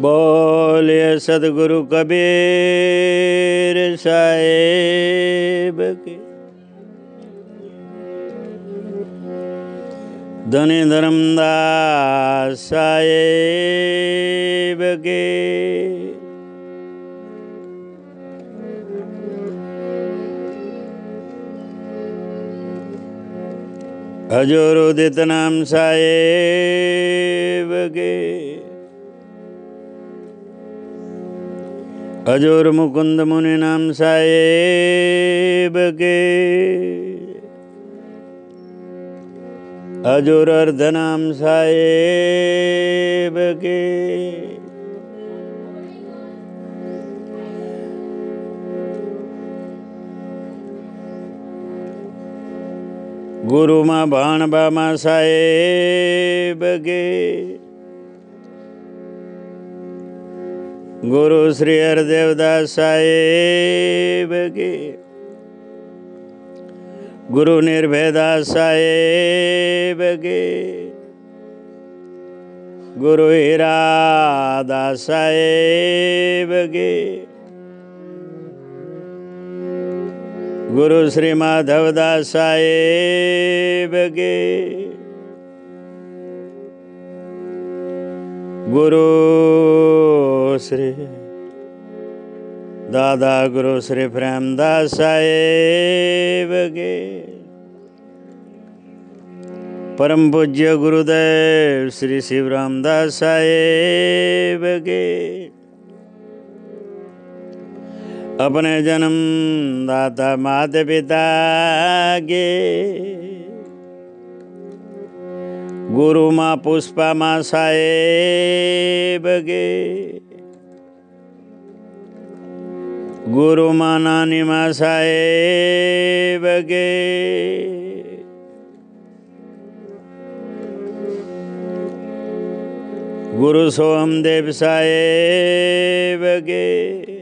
बोलिए सदगुरु कबीर साहेब की। धनी धर्मदास साहेब की। हजूर उदित नाम साहेब के। हजूर मुकुंद मुनि नाम साहेब के। हजूर अर्ध नाम साहेब के। गुरु माँ भाणबा माँ साहेब के। गुरु श्री हरदेवदास साहेब के। गुरु निर्भयदास साहेब के। गुरु हीरादास साहेब के। गुरु श्री माधवदास साहेब के। गुरु श्री दादा गुरु श्री प्रेमदास साहेब के। परम पूज्य गुरुदेव श्री शिवरामदास साहेब के। अपने जन्म दाता माता पिता के। गुरु माँ पुष्पा माँ साहेब के। गुरु माँ नानी माँ साहेब के। गुरु सोहमदेव साहेब के।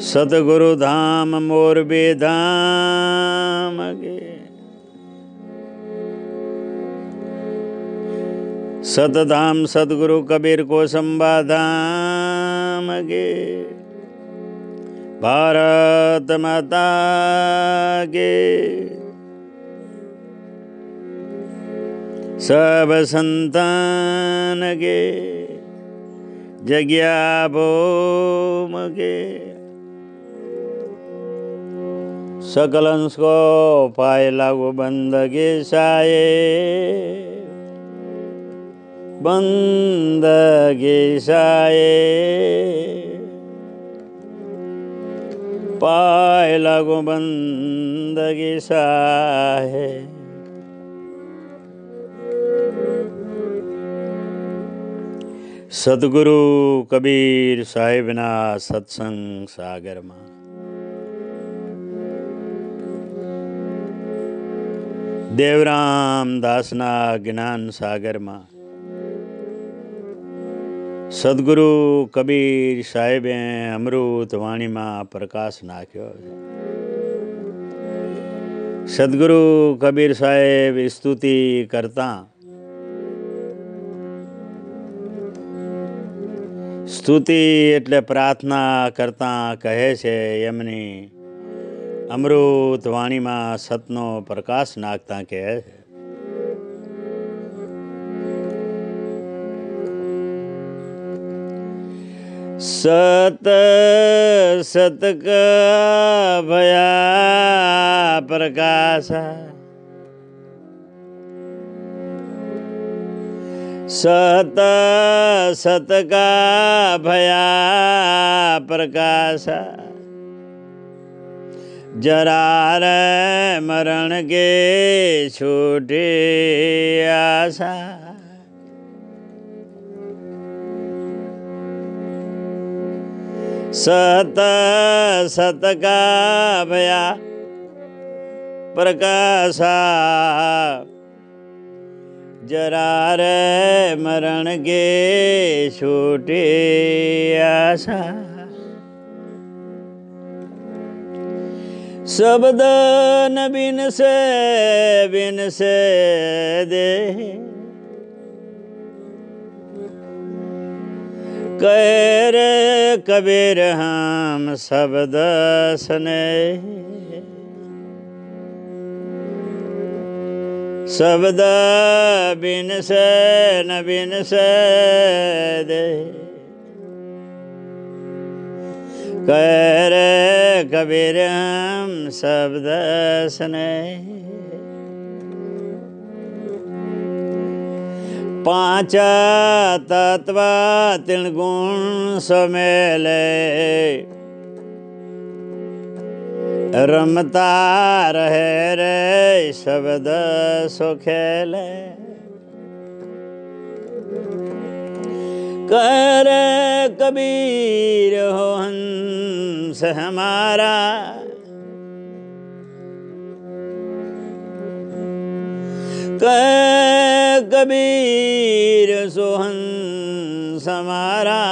सतगुरु धाम मोरबी धाम के। सतधाम सतगुरु कबीर कोसंबा धाम के। भारत माता के। सब संतान के। जग्या भूम के। सकल अंश को पाए लागू बंदगी साहेब। बंदगी साहेब। पाए लागू बंदगी साहेब। सतगुरु कबीर साहिब ना सत्संग सागर में देवराम दासना ज्ञान सागर में सदगुरु कबीर साहेबे अमृत वाणी में प्रकाश नाख्यो। सदगुरु कबीर साहेब स्तुति करता स्तुति एटले प्रार्थना करता कहे छे एमनी अमृत वाणी में सतनो प्रकाश नाखता कहे छे। सत सत का भया प्रकाश। सत सत का भया प्रकाश। जरार मरण के छूटे आशा। सत सत का भया प्रकाशा। जरार मरण के छूटे आशा। शब्द न बिन से दे कह रे कबीर हम शब्द सने शब्द बिन से न बिन से दे कह रे कबीर हम शब्द सने पांच तत्व तीन गुण समेले रमता रहे रे शब्द सो खेले कह रे कबीर हो हंस हमारा कह कबीर सोहंस हमारा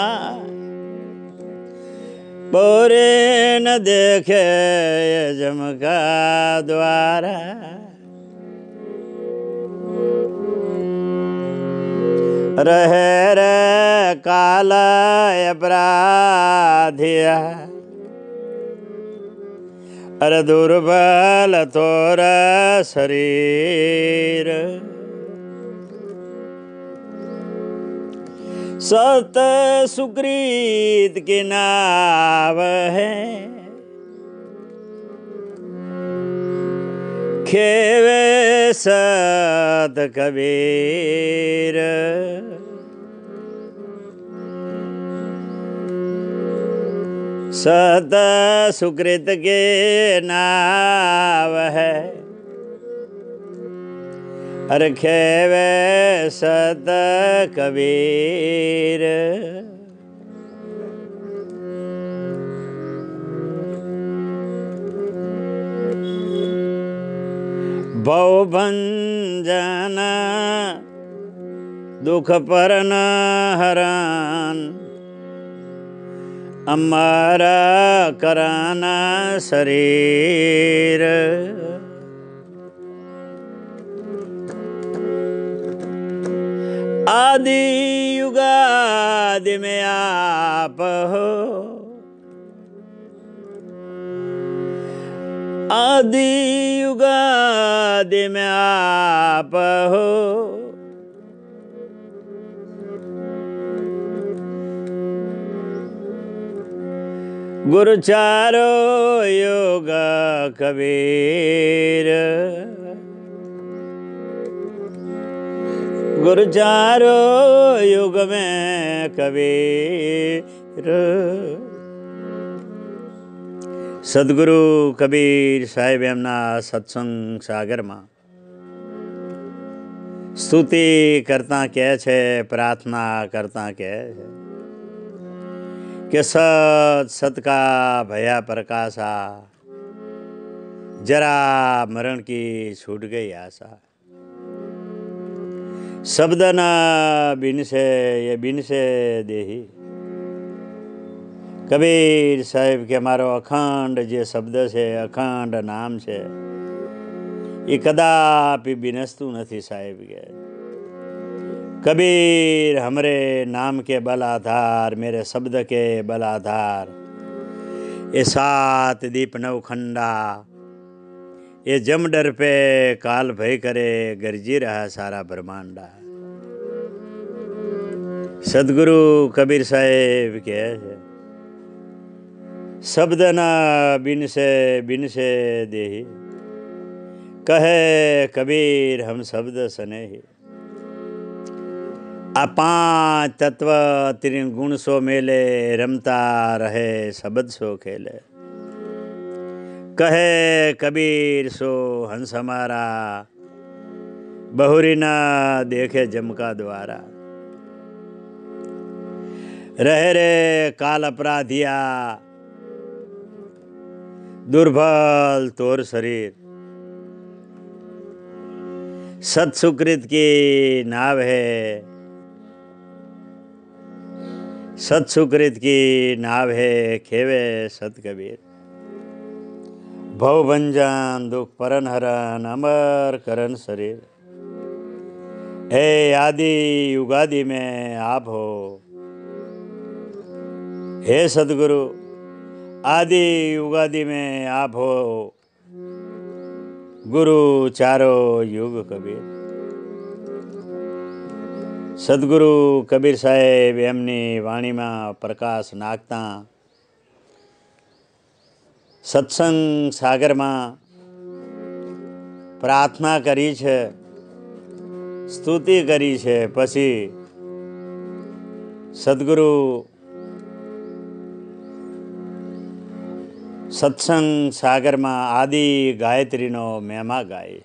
बोरे न देखे यजम का द्वारा रहे रे काल अपराधिया अरे दुर्बल तोर शरीर सत सुकृत की नाव है खेवे सत कबीर सत सुकृत के नाव है अरे खेवे सत कबीर भवभंजन दुख पर न हरान अमरा कराना शरीर आदि युगादि में आप हो आदि युगादि में आप हो गुरु चारो योग कबीर गुरु चारो युग में कबीर सदगुरु कबीर साहेब एमना सत्संग सागर में स्तुति करता कहे छे प्रार्थना करता कहे छे कि सत सत का भया प्रकाशा जरा मरण की छूट गई आशा शब्द न बिन से ये बिन से देही कबीर साहेब के मारो अखंड जे शब्द से अखंड नाम से ये कदापि बिनसतु नहीं साहेब के कबीर हमरे नाम के बल आधार मेरे शब्द के बल आधार ये सात दीप नवखंडा ये जम डर पे काल भय करे गरजी रहा सारा ब्रह्मांडा सदगुरु कबीर साहेब के शब्द न बिन से देही कहे कबीर हम शब्द सने ही पांच तत्व तीन गुण सो मेले रमता रहे शब्द सो खेले कहे कबीर सो हंस हमारा बहुरी ना देखे जमका द्वारा रहे रे काल अपराधिया दुर्बल तोर शरीर सत सुकृत की नाव है सत सुकृत की नाव है खेवे सत कबीर भवभंजन दुख परन हरन अमर करन शरीर। हे आदि युगादि में आप हो, हे सदगुरु आदि युगादि में आप हो, गुरु चारो युग कबीर। सदगुरु कबीर साहेब एमनी वाणी में प्रकाश नाखता सत्संग सागर में प्रार्थना करी छे, स्तुति करी छे। पछी सदगुरु सत्संग सागर में आदि गायत्री नो महिमा गाय है।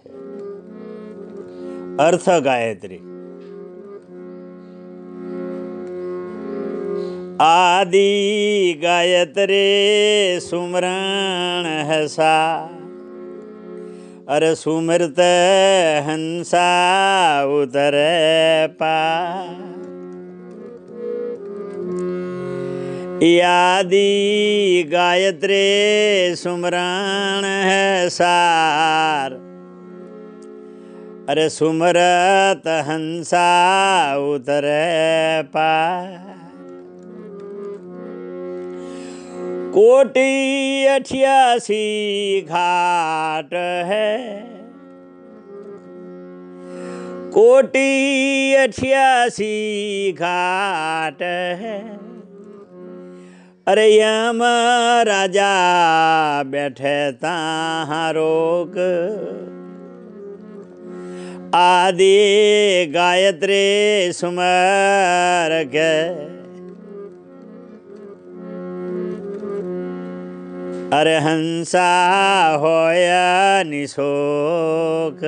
अर्थ गायत्री आदि गायत्री सुमरण है सा, अरे सुमरत हंसा उतरे पा। आदि गायत्री सुमरण है सार, अरे सुमरत हंसा उतरे पा। कोटि 88 घाट है, कोटि 88 घाट है, अरे यम राजा बैठे तहाँ रोक। आदि गायत्री सुमर के, अरे हंसा होया निशोक।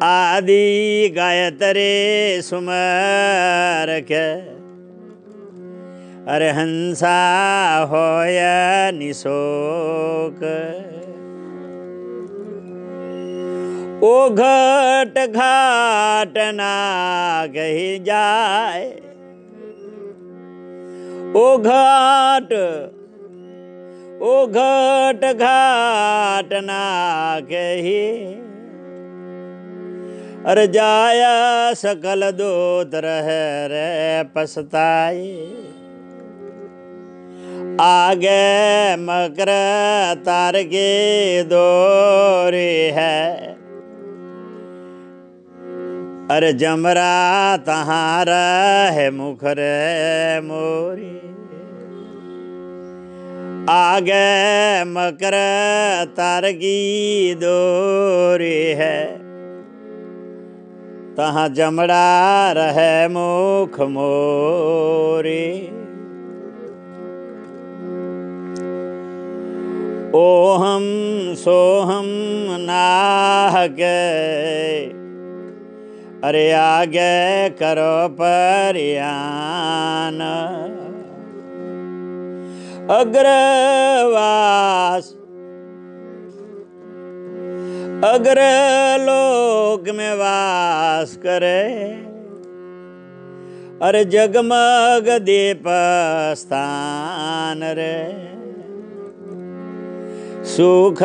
आदि गायत्री सुमर के, अरे हंसा होया निशोक। ओ घट घाट ना कही जाए, ओ घाट घाट ना कही, अरे जाया सकल दूत रहे रे पछताए। आगे मकर तार के दोरी है, अरे जमरा तहाँ रहे मुखरे मोरी। आगे मकर तार की दोरी है, तहाँ जमड़ा रहे मुख मोरी। ओहम सोहम नाह के, अरे आगे करो परियान। अग्रवास अग्रलोक में वास करे, अरे जगमग दीप स्थान रे। सुख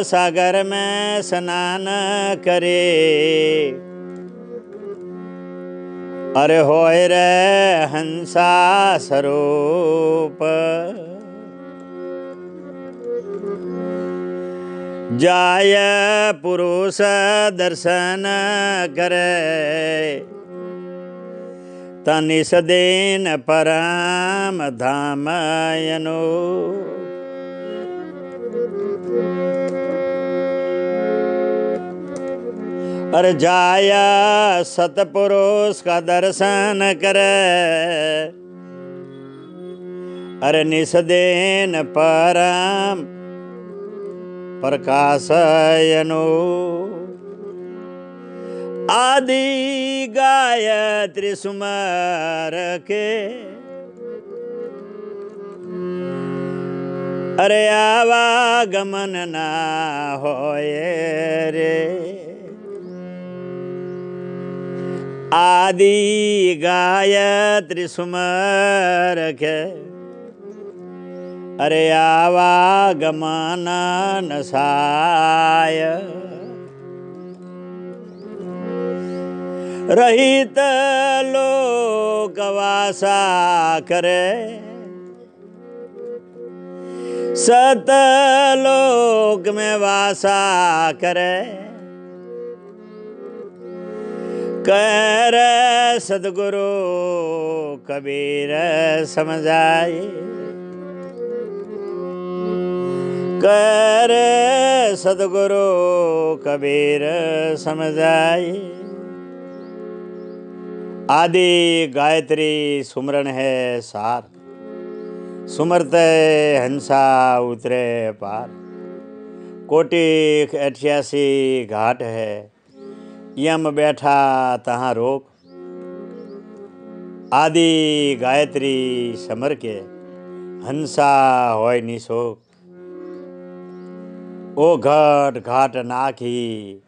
सागर में स्नान करे, अरे होय रे हंसा स्वरूप। जाय पुरुष दर्शन करे, तनिस दिन परम धाम यनो। अरे जाया सतपुरुष का दर्शन करे, अरे निस दिन परम प्रकाशयनो। आदि गायत्री सुमर के, अरे आवागमन ना होए रे। आदि गायत्री सुमर के, अरे आवागमन नसाय रहित लोक वासा करे सतलोक में वासा करे कर सदगुरु कबीर समझाए कर सदगुरु कबीर समझाए। आदि गायत्री सुमरन है सार सुमरते हंसा उतरे पार। कोटि 88 घाट है यम बैठा तहाँ रोक। आदि गायत्री समर के हंसा होय निशोक। ओ घाट घाट नाखी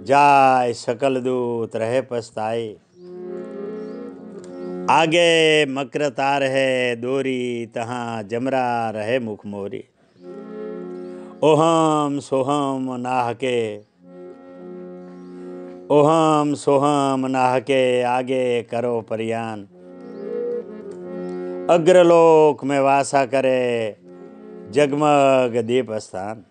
जाय सकल दूत रहे पछताए। आगे मकर तार है दोरी तहाँ जमरा रहे मुख मोरी। ओहम सोहम नाहके ओहम सोहम नाहके आगे करो परियान। अग्रलोक में वासा करे जगमग दीप स्थान।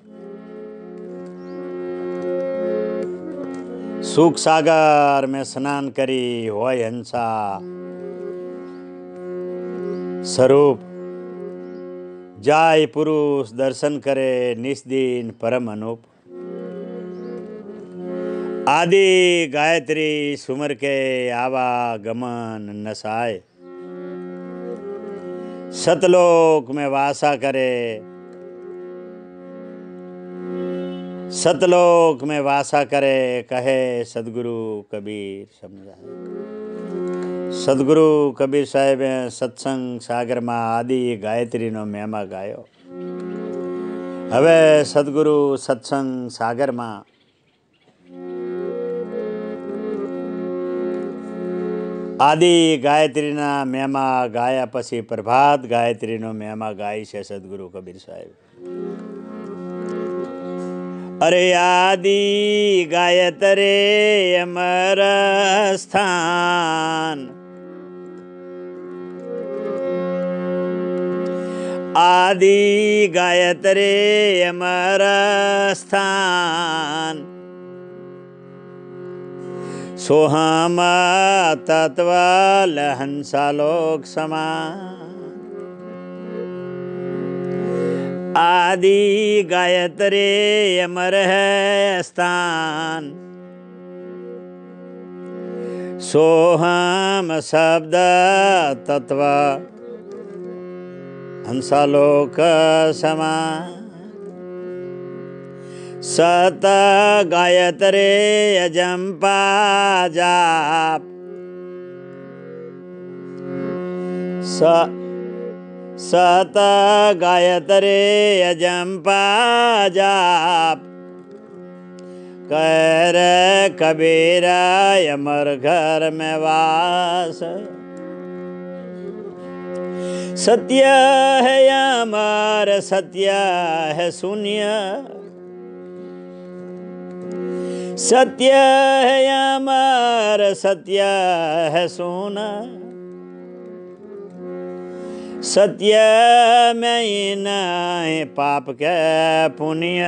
सुख सागर में स्नान करी होय हंसा स्वरूप। जाय पुरुष दर्शन करे निस्दिन परम अनूप। आदि गायत्री सुमर के आवागमन नसाय सतलोक में वासा करे सतलोक में वासा करे कहे सदगुरु कबीर समझाए। सदगुरु कबीर साहेब सत्संग सागर में आदि गायत्री नो महिमा गायो। हवे सदगुरु सत्संग सागर में आदि गायत्री ना महिमा गाया पछी प्रभात गायत्री नो महिमा गाई छे सदगुरु कबीर साहेब। अरे आदि गायत्रे अमर स्थान। आदि गायत्रे अमर स्थान। सोहम तत्वल हंसालोक समान। आदि गायत्रे अमर है स्थान। सोहम शब्द तत्व हंसालोक समान। सत गायत्रे अजंपा जाप। सत गायत्रे अजंपा जाप। कर कबीरा अमर घर में वास। सत्य है अमर सत्य है शून्य। सत्य है अमर सत्य है शून्य। सत्य में ही नहीं पाप के पुण्य।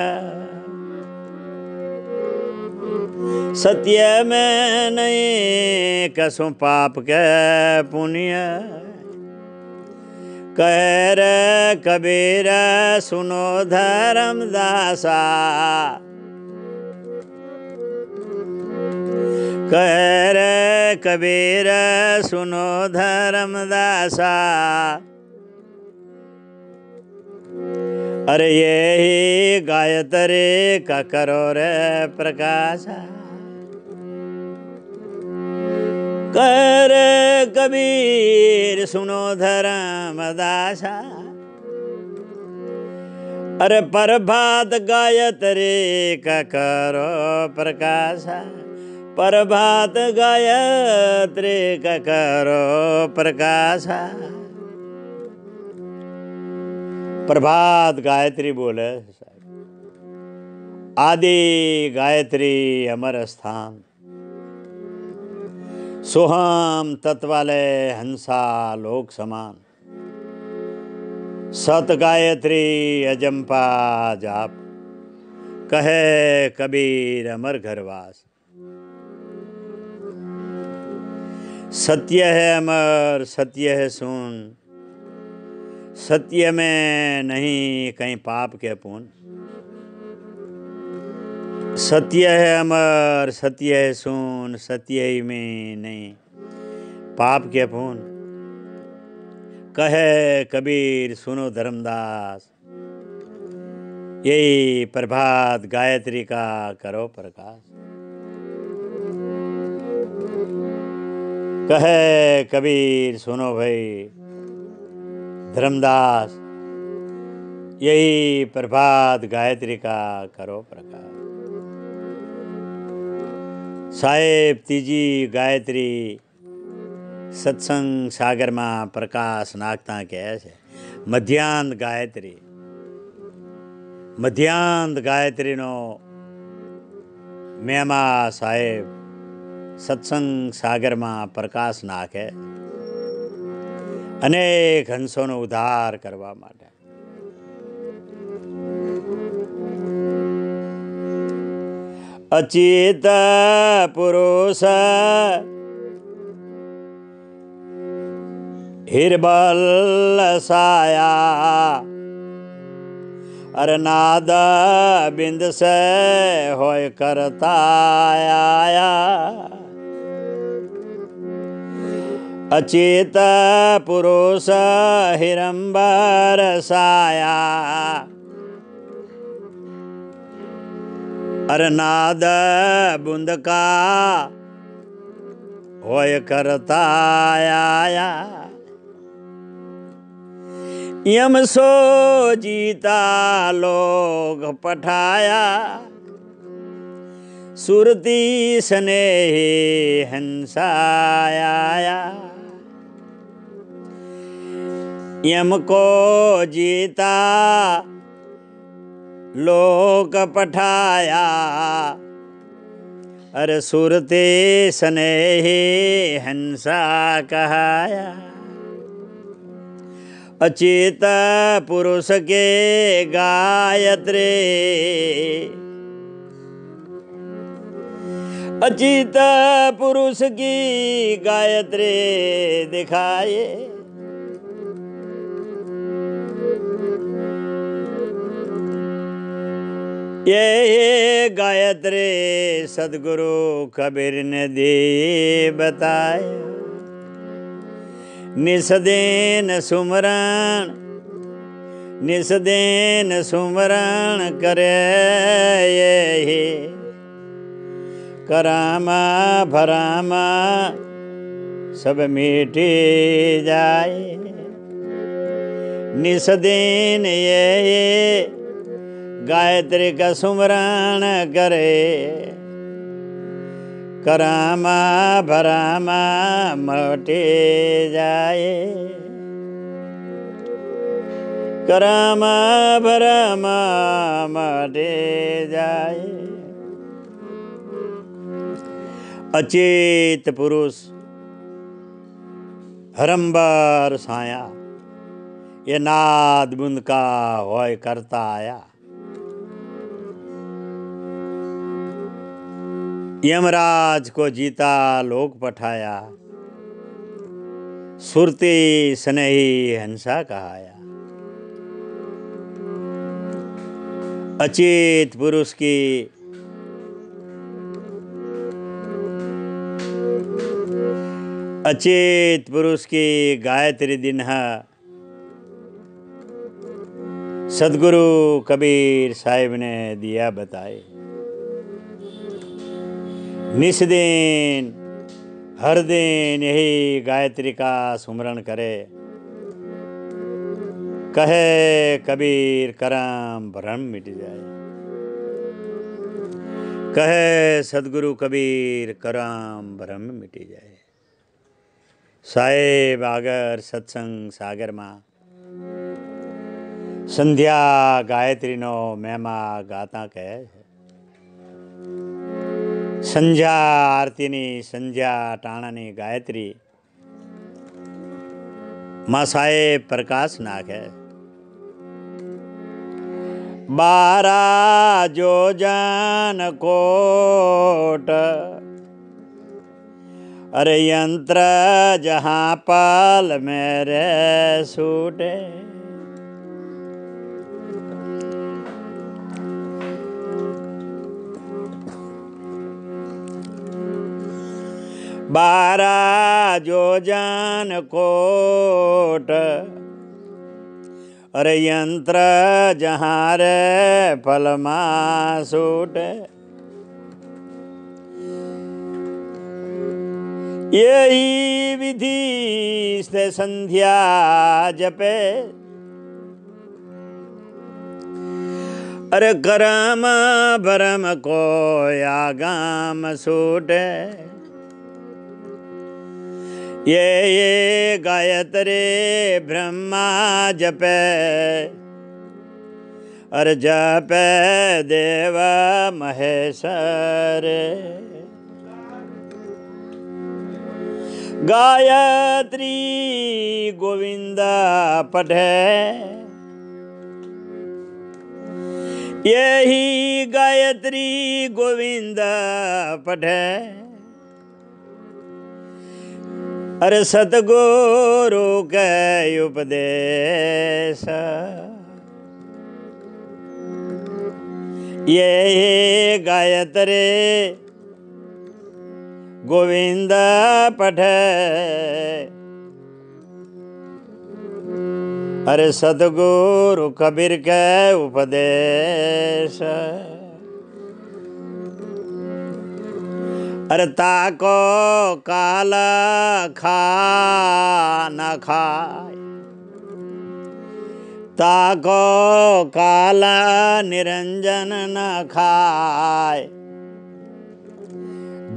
सत्य में नहीं कसु पाप के पुण्य। कह कबीर सुनो धर्मदासा। कह कबीर सुनो धर्मदासा। अरे यही गायत्री का करो रे प्रकाशा। कर कबीर सुनो धर्मदासा। अरे प्रभात गायत्री का करो प्रकाशा। प्रभात गायत्री का करो प्रकाशा। प्रभात गायत्री बोले आदि गायत्री अमर स्थान सोहम तत्वाले हंसा लोक समान सत गायत्री अजंपा जाप कहे कबीर अमर घरवास सत्य है अमर सत्य है सुन सत्य में नहीं कहीं पाप के पुण्य सत्य है अमर सत्य है सुन सत्य ही में नहीं पाप के पुण्य कहे कबीर सुनो धर्मदास यही प्रभात गायत्री का करो प्रकाश कहे कबीर सुनो भाई धर्मदास यही प्रभात गायत्री का करो प्रकाश साहेब तीजी गायत्री सत्संग सागर में प्रकाश नाखता कहे छे मध्यांत गायत्री नो मेमा साहेब सत्संग सागर में प्रकाश नाखे अनेक हंसों उद्धार करवा माटे अचित पुरुष हिरबल साया अरनाद बिंद से होय करता आया अचित पुरुष हिरंबर साया अरनाद बुंद का होय करता आया यम सो जीता लोग पठाया सुरती स्नेही हंसाया यम को जीता लोक पठाया अरे सुरते स्नेही हंसा कहाया अचेत पुरुष के गायत्री अचित पुरुष की गायत्री दिखाए ये गायत्री सदगुरु कबीर ने दी बताए निसदेन सुमरण करे ये करामा भरामा सब मिटी जाए निसदेन ये गायत्री का सुमरण करे करामा भरामा मटे जाए करामा भरामा मटे जाए अचेत पुरुष हरंबर साया ये नाद बुंद का होय करता आया यमराज को जीता लोक पठाया सुरती स्नेही हंसा कहाया अचेत पुरुष की अचेत पुरुष की गायत्री दिन सदगुरु कबीर साहिब ने दिया बताए निस्दिन हर दिन यही गायत्री का सुमरण करे कहे कबीर करम भ्रम मिट जाए कहे सदगुरु कबीर करम भ्रम मिट जाए साहेब आगर सत्संग सागर में संध्या गायत्री नो महिमा गाता कहे संध्या आरती नी संध्या टाणानी गायत्री मासाए प्रकाश नाग है 12 जोजन कोट अरे यंत्र जहाँ पाल मेरे सूटे 12 जोजन कोट अरे यंत्र जहाँ रे फलमा सूट यही विधि से संध्या जपे अरे करम भरम को आगाम सूटे ये गायत्री ब्रह्मा जपे अरे जपे देव महेश्वर गायत्री गोविंद पढ़े यही गायत्री गोविंद पढ़े अरे सतगुरु के उपदेश ये गायत्री गोविंद पढ़े अरे सतगुरु कबीर के उपदेश अरे ताको काला खा न खाए ताको काला निरंजन न खाए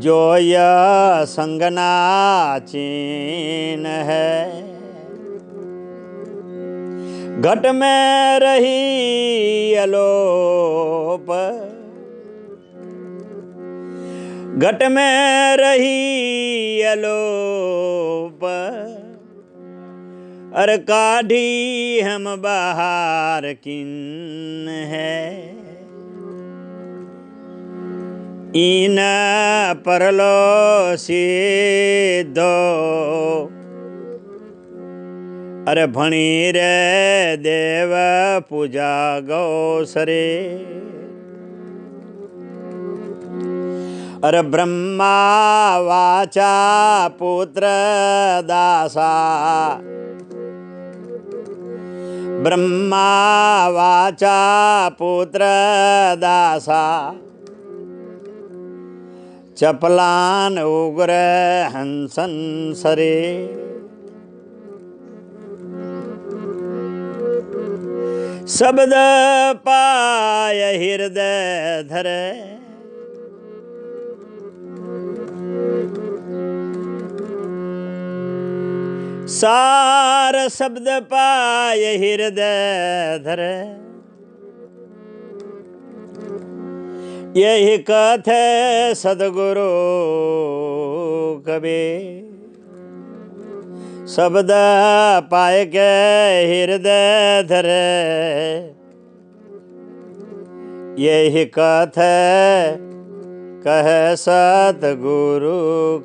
जो यह संगना चीन है घट में रही अलोप घट में रही अलोप अरे काढ़ी हम बाहर किन है इन परलो सिद्धो अरे भणी रे देव पूजा गौसरे अरे ब्रह्मा वाचा पुत्र दासा ब्रह्मा वाचा पुत्र दासा चपलान उग्र हंसन सरे शब्द पाय हृदय धरे सार शब्द पाय हृदय धरे यही कथे सदगुरु कबीर शब्द पाए के हृदय धरे यही कथे कहे सतगुरु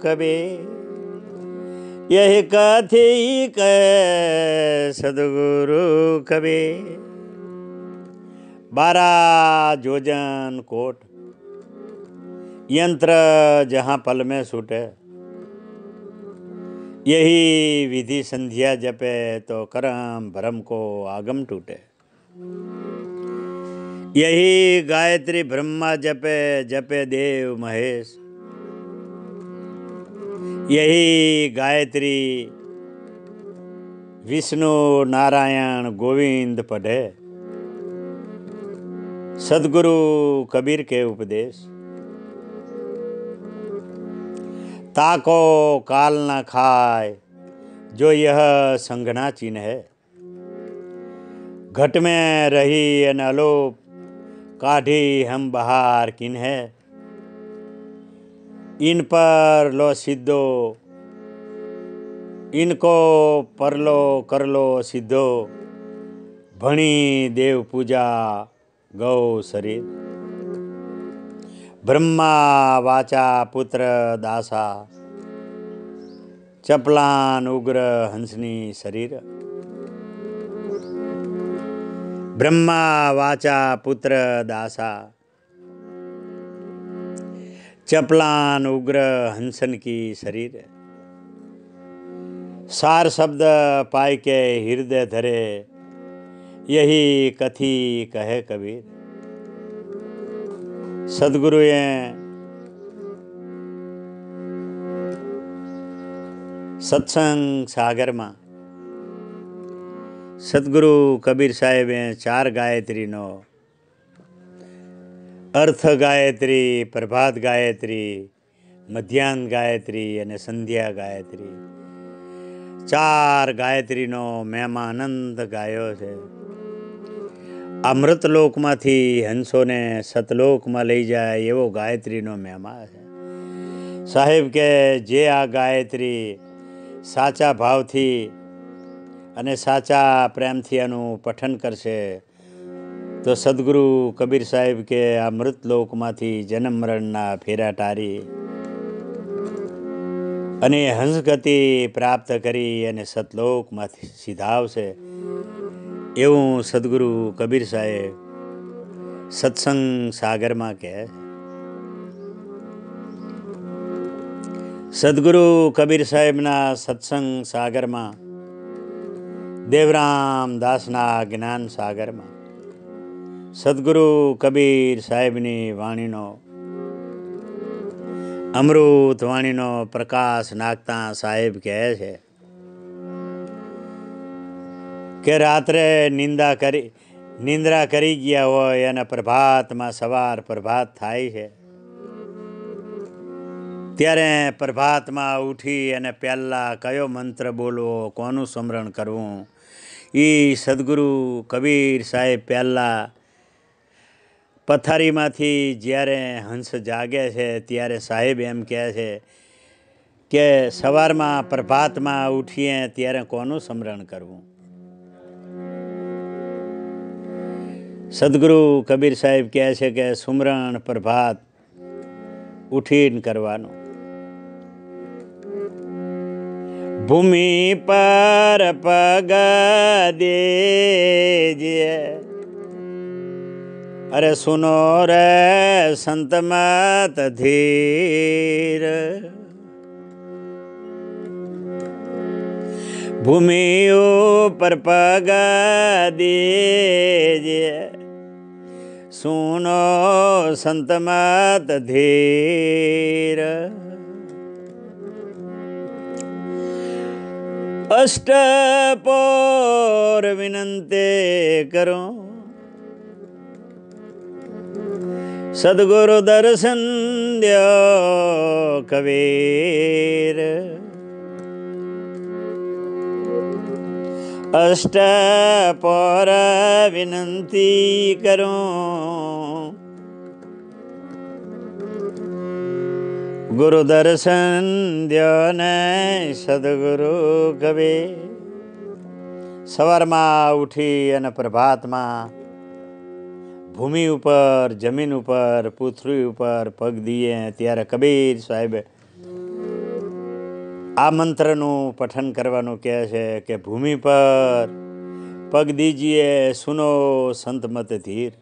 कबीर यही कथी कहे सदगुरु कबीर 12 जोजन कोट यंत्र जहाँ पल में छूटे यही विधि संध्या जपे तो करम भरम को आगम टूटे यही गायत्री ब्रह्मा जपे जपे देव महेश यही गायत्री विष्णु नारायण गोविंद पढ़े सदगुरु कबीर के उपदेश ताको काल न खाए जो यह संगना चिन्ह है घट में रही अन अलोप काढ़ी हम बहार किन है। इन पर लो सिद्धो इनको परलो कर लो सिद्धो भणी देव पूजा गौ शरीर। ब्रह्मा वाचा पुत्र दासा चपलान उग्र हंसनी शरीर। ब्रह्मा वाचा पुत्र दासा चपलान उग्र हंसन की शरीर। सार शब्द पाई के हृदय धरे यही कथी कहे कबीर। सदगुरुए सत्संग सागर में सदगुरु कबीर साहेबे 4 गायत्री नो अर्थ गायत्री, प्रभात गायत्री, मध्याह्न गायत्री अने संध्या गायत्री 4 गायत्री नो महिमा आनंद गायो छे। अमृतलोक मांथी हंसो ने सतलोक में लई जाए एवो गायत्री नो महिमा है। साहेब के जे आ गायत्री साचा भावथी अने साचा प्रेमथी आनु पठन करशे तो सदगुरु कबीर साहेब के आ मृतलोकमांथी जन्म मरणना फेरा टारी अने हंसगति प्राप्त करी अने सतलोकमांथी सीधावशे एवं सदगुरु कबीर साहेब सत्संग सागर में कहे। सदगुरु कबीर साहेबना सत्संग सागर में देवराम दासना ज्ञान सागर में सदगुरु कबीर साहेबनी वाणीनो अमृत वाणीनो प्रकाश नाखता साहेब कहे छे के रात्रे निंद्रा करी गया होय अने प्रभात में सवार प्रभात थाय छे त्यारे प्रभात में उठी अने पहला कयो मंत्र बोलवो कोनु स्मरण करवू ई सदगुरु कबीर साहेब पहला पथारी मांथी ज्यारे हंस जागे छे त्यारे साहेब एम कहे छे के सवार में प्रभात में उठीए त्यारे कोनु स्मरण करवू। सदगुरु कबीर साहेब कहे छे के सुमरण प्रभात उठीने करवानो। भूमि पर पग दीजिए अरे सुनो रे संत मत धीर। भूमि ऊपर पग दीजिए सुनो संत मत धीर। अष्टपोर विनंती करो सदगुरु दर्शन द्यो कबीर। अष्टपोर विनंती करो गुरु दर्शन द्यो ने सदगुरु कबीर। सवार में उठी अने प्रभात में भूमि ऊपर जमीन ऊपर पृथ्वी ऊपर पग दिए त्यारे कबीर साहेब आ मंत्रनु पठन करवानुं कहे छे के भूमि पर पग दीजिए सुनो संत मत धीर।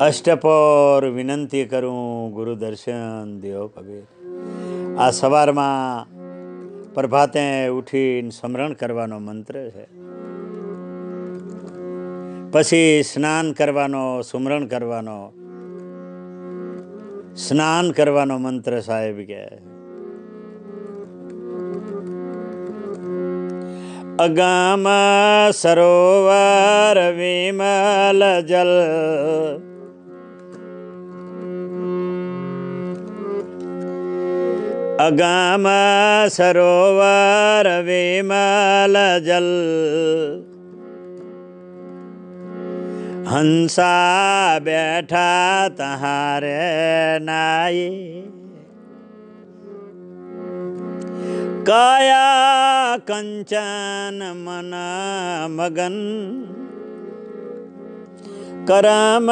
अष्टपोर विनंती करूं गुरु दर्शन दियो कबीर। आ सवार में प्रभाते उठी स्मरण करवानो मंत्र है। पछी स्नान करवानो सुमरण करवानो स्नान करवानो मंत्र साहेब के अगाम सरोवर विमल जल अगाम सरोवर विमल जल हंसा बैठा तहारे नाई, काया कंचन मन मगन, करम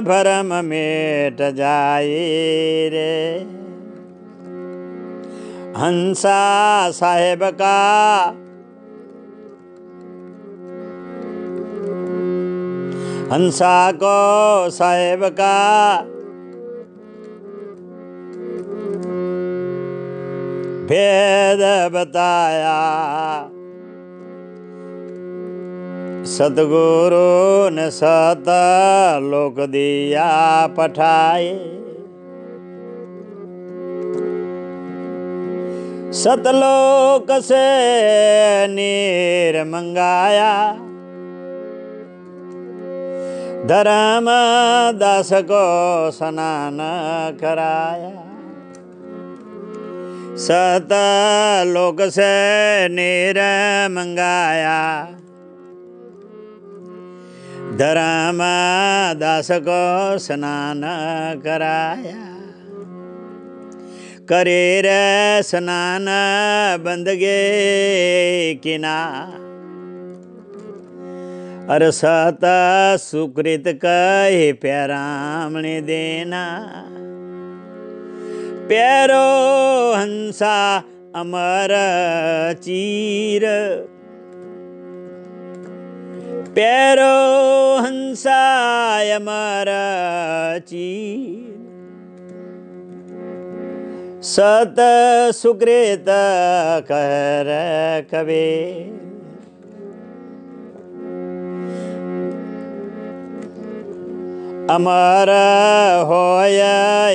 भरम मेट जाए रे। हंसा साहेब का हंसा को साहेब का भेद बताया, सतगुरु ने सत लोक दिया पठाए। सतलोक से नीर मंगाया, धर्म दास को स्नान कराया। सतलोक से नीर मंगाया, धर्म दास को स्नान कराया। करे रे स्नान बंदगे किना, अरसत सुकृत कहे पैरामणि देना। पैरो हंसा अमर चीर, पैरो हंसा अमर चीर। सत सुकृत कर कबीर, अमर होय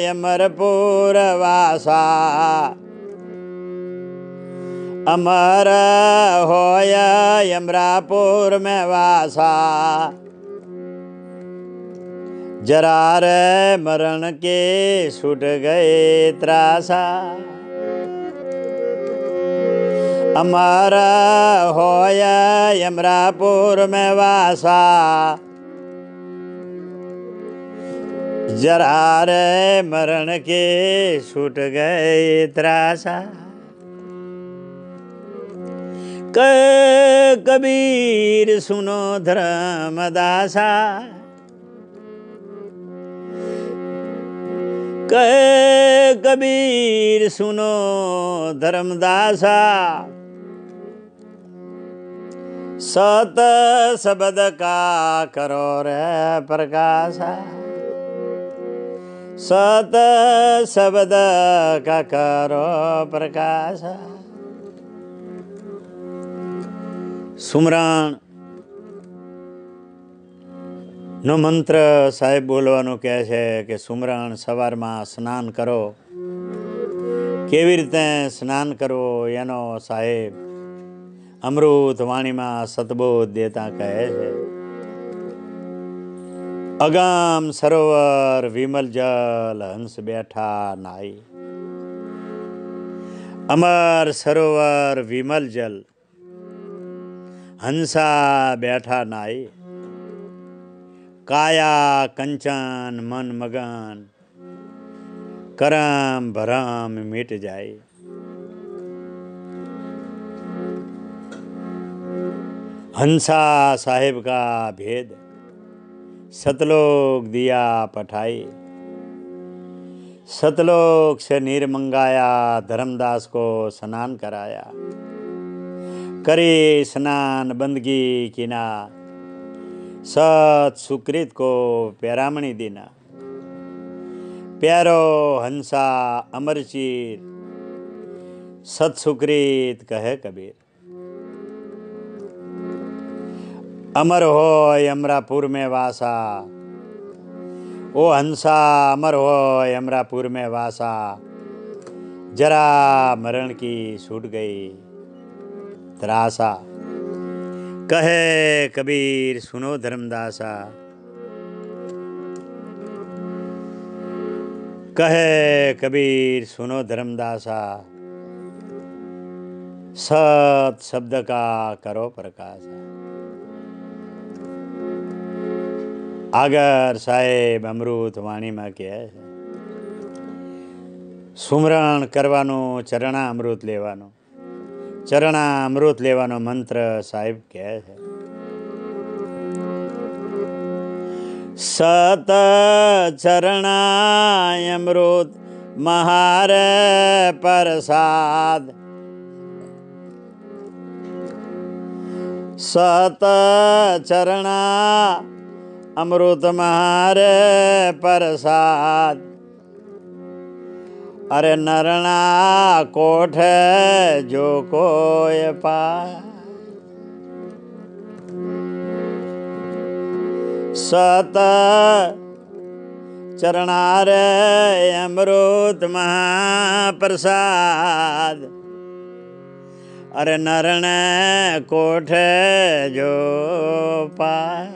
अमरपुर वासा, अमर होय अमरापुर में वासा। जरा रे मरण के छूट गए त्रासा, अमर होय अमरापुर में वासा। जरा रे मरण के छूट गए त्रासा। कबीर सुनो धर्मदासा, कबीर सुनो धर्मदासा। सत शब्द का करो रे प्रकाशा, सत शब्द का करो प्रकाशा। सुमरण નો મંત્ર સાહેબ બોલવાનું કહે છે કે સુમરણ સવારમાં સ્નાન કરો. કેવી રીતે સ્નાન કરવું એનો સાહેબ અમૃત વાણીમાં સતબોધ દેતા કહે છે. અગમ સરોવર વિમલ જલ હંસ બેઠા નાઈ. અમર સરોવર વિમલ જલ હંસા બેઠા નાઈ. काया कंचन मन मगन करम भरम मिट जाए. हंसा साहेब का भेद सतलोक दिया पठाई. सतलोक से नीर मंगाया, धर्मदास को स्नान कराया. करे स्नान बंदगी किना, सत सुकृत को पैरामणि देना. प्यारो हंसा अमरचीर, सत सुकृत कहे कबीर. अमर हो अमरापुर में वासा, ओ हंसा अमर हो अमरापुर में वासा. जरा मरण की छूट गई त्रासा. कहे कबीर सुनो धर्मदासा, कहे कबीर सुनो धर्मदासा. सत शब्द का करो प्रकाश. આગળ સાહેબ અમૃત વાણીમાં કહે છે, સુમરણ કરવાનું, ચરણામૃત લેવાનું. ચરણામૃત લેવાનો મંત્ર સાહેબ કહે છે, સત ચરણામૃત મહાર પ્રસાદ. સત ચરણા અમૃત મહાર પ્રસાદ. અરે નરણા કોઠ જો કોઈ પાય. સત ચરણાર અમૃત મહાપ્રસાદ. અરે નરણે કોઠે જો પાય.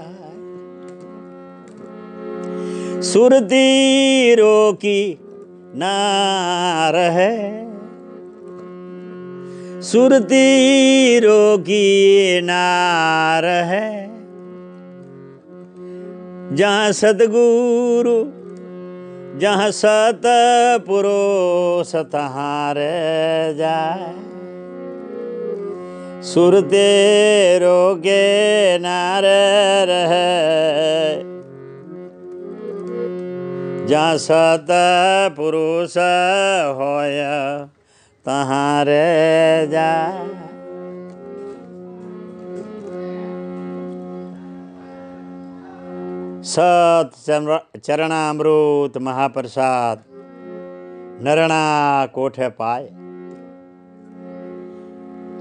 સુરતી રોકી ના રહે. સુરતી રોકી ના રહે. जहाँ सतगुरु जहाँ सतपुरुष तहाँ रह जाए. सुरते रोगे नार रहे. जहाँ सतपुरुष होय तहाँ रह जाए. सत चरणामृत महाप्रसाद नरणा कोठे पाए.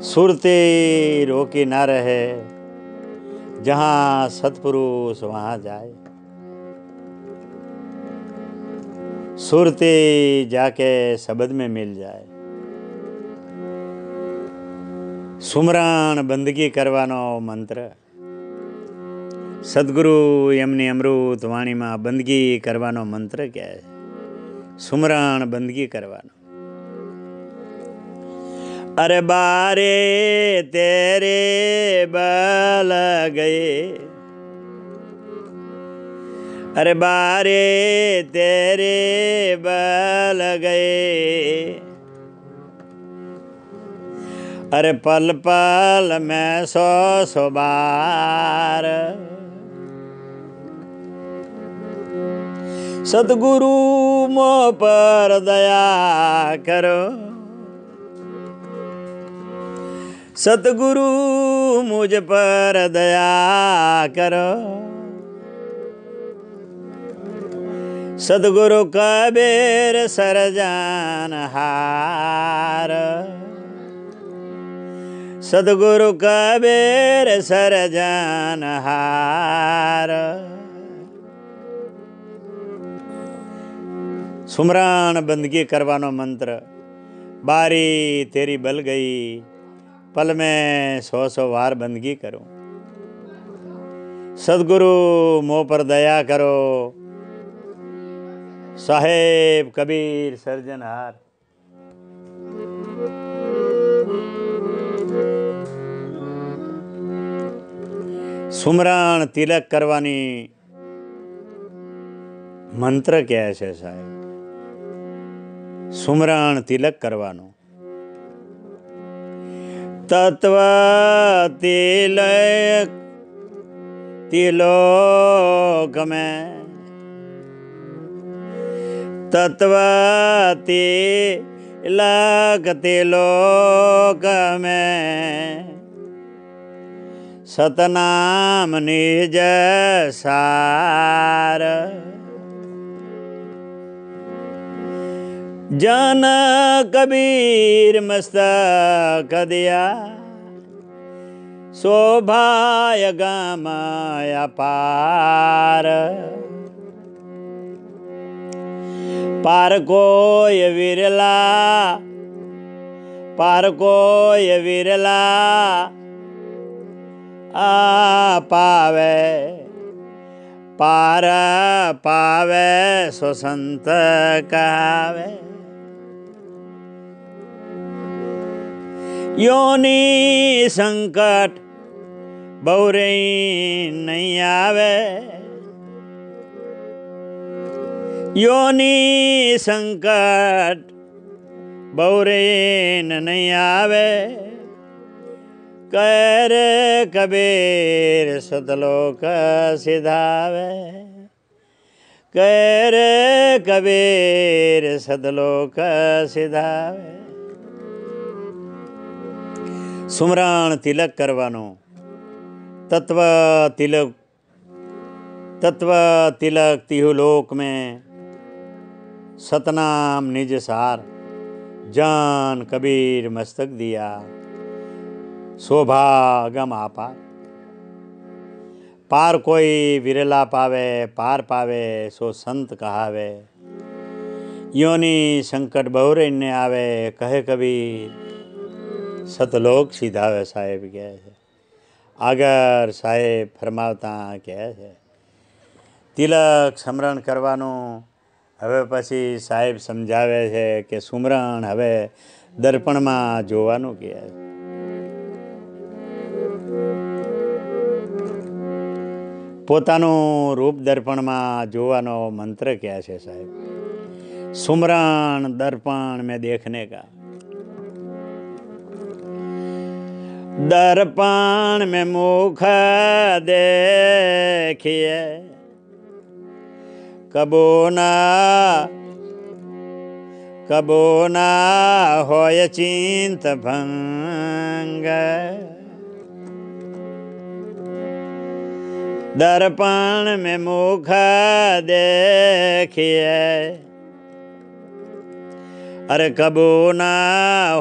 सुरते रोकी ना रहे. जहाँ सतपुरुष वहाँ जाए. सुरते जाके शब्द में मिल जाए. सुमरण बंदगी करवानो मंत्र. સદગુરુ એમની અમૃત વાણીમાં બંદગી કરવાનો મંત્ર કહે છે, સુમરણ બંદગી કરવાનો. અરે બારે તેરે બલ ગયે. અરે બારે તેરે બલ ગયે. અરે પલ પલ મેં સો બાર. सतगुरु मो पर दया करो. सतगुरु मुझ पर दया करो. सतगुरु कबीर सरजनहार. सतगुरु कबीर सरजनहार. सुमरण बंदगी करवानो मंत्र. बारी तेरी बल गई. पल में 100 वार बंदगी करूं. सदगुरु मोह पर दया करो. साहेब कबीर सर्जनहार. सुमरण तिलक करवानी मंत्र क्या है साहेब? सुमरण तिलक करवानो. तत्व तिलक तिलोक में. तत्व तिलक तिलोक में. सतनाम निज सार. जन कबीर मस्तक दिया. शोभाय गमया पार. पार कोय विरला. पार कोय विरला आ पावे. पार पावे सो संत कहावे. योनि संकट बहुरे नहीं आवे. योनि संकट बहुरे न नहीं आवे, कर कबीर सतलोक सिधावे, कर कबीर सतलोक सिधावे। सुमरण तिलक करवानो, तत्व तिलक तिहुलोक में, सतनाम निज सार, जान कबीर मस्तक दिया, शोभागम आपार। पार कोई विरला पावे, पार पावे सो संत कहावे, योनि संकट बहुरे ने आवे, कहे कबीर सतलोक सीधावे। साहेब कहे છે આગળ સાહેબ ફરમાવતા કહે છે તિલક સ્મરણ કરવાનું। હવે પછી સાહેબ સમજાવે છે કે સુમરણ હવે દર્પણમાં જોવાનું કહે છે। પોતાનું રૂપ દર્પણમાં જોવાનો મંત્ર કહે છે સાહેબ। सुमरण दर्पण में देखने का, दर्पण में मुख देखिए, कबो ना होय चिंत भंग। दर्पण में मुख देखिए, अरे कबो ना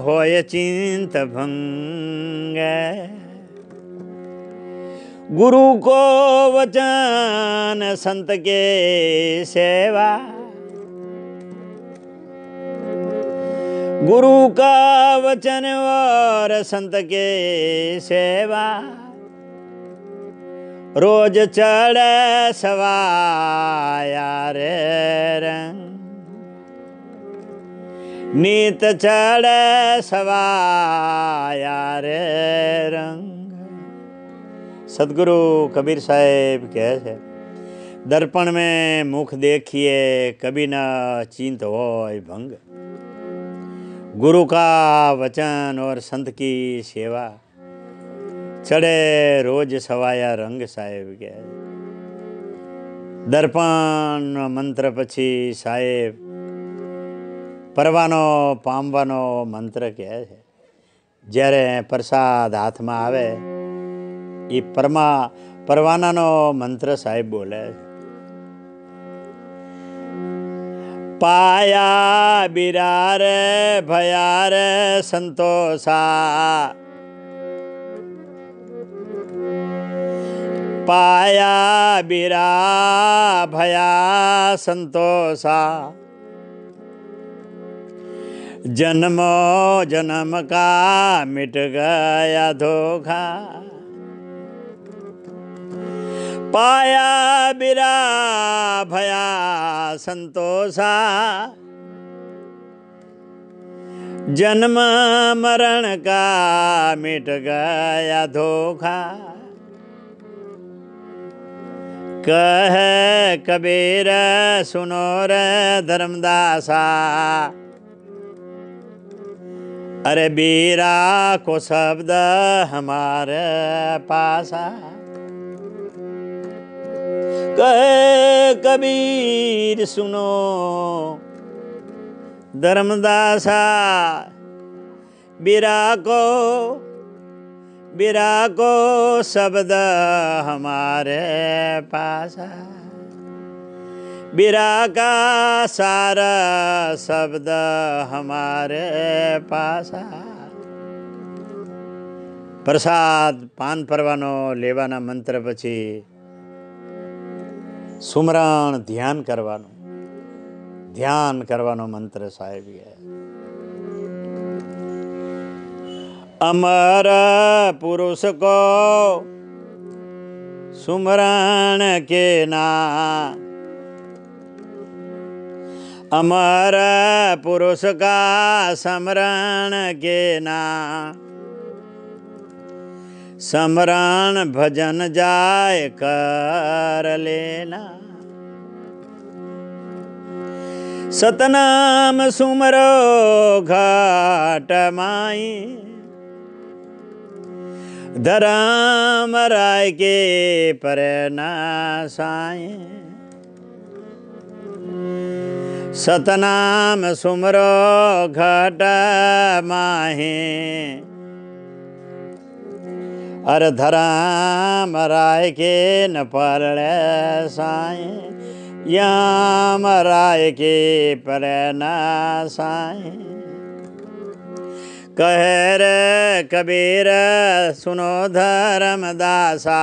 होय चिंत भंग। गुरु को वचन संत के सेवा, गुरु का वचन और संत के सेवा। रोज चढ़े सवाया रे रंग, नीत चढ़े सवाया रे रंग। सदगुरु कबीर साहेब कहे छे दर्पण में मुख देखिए, कभी न चिंत होय भंग। गुरु का वचन और संत की सेवा, चढ़े रोज सवाया रंग। साहेब कहे दर्पण मंत्र पछी साहेब परवानो पामवानो मंत्र कहे छे। જ્યારે પ્રસાદ હાથમાં આવે એ પરવાનાનો મંત્ર સાહેબ બોલે છે। પાયા બિરાર ભયાર સંતોષા, पाया बिरा भया संतोषा। जन्मो जन्म का मिट गया धोखा, पाया बिरा भया संतोषा। जन्म मरण का मिट गया धोखा। कहे कबीर सुनो रे धर्मदासा, अरे बीरा को शब्द हमारे पासा। कहे कबीर सुनो धर्मदासा, बीरा को शब्द हमारे पासा। बीरा का सारा शब्द हमारे पासा। प्रसाद पान परवानो लेवाना मंत्र पछी सुमरण ध्यान करवानो मंत्र साहेब है। अमर पुरुष को सुमरण के ना, अमर पुरुष का स्मरण के ना। स्मरण भजन जाय कर लेना, सतनाम सुमरो घाट माई, धराम राय के पर ना साए। सतनाम सुमरो घाट माहे, अर धराम राय के न परड़े साए। याम राय के पर ना साए। कहे रे कबीर सुनो धर्मदासा,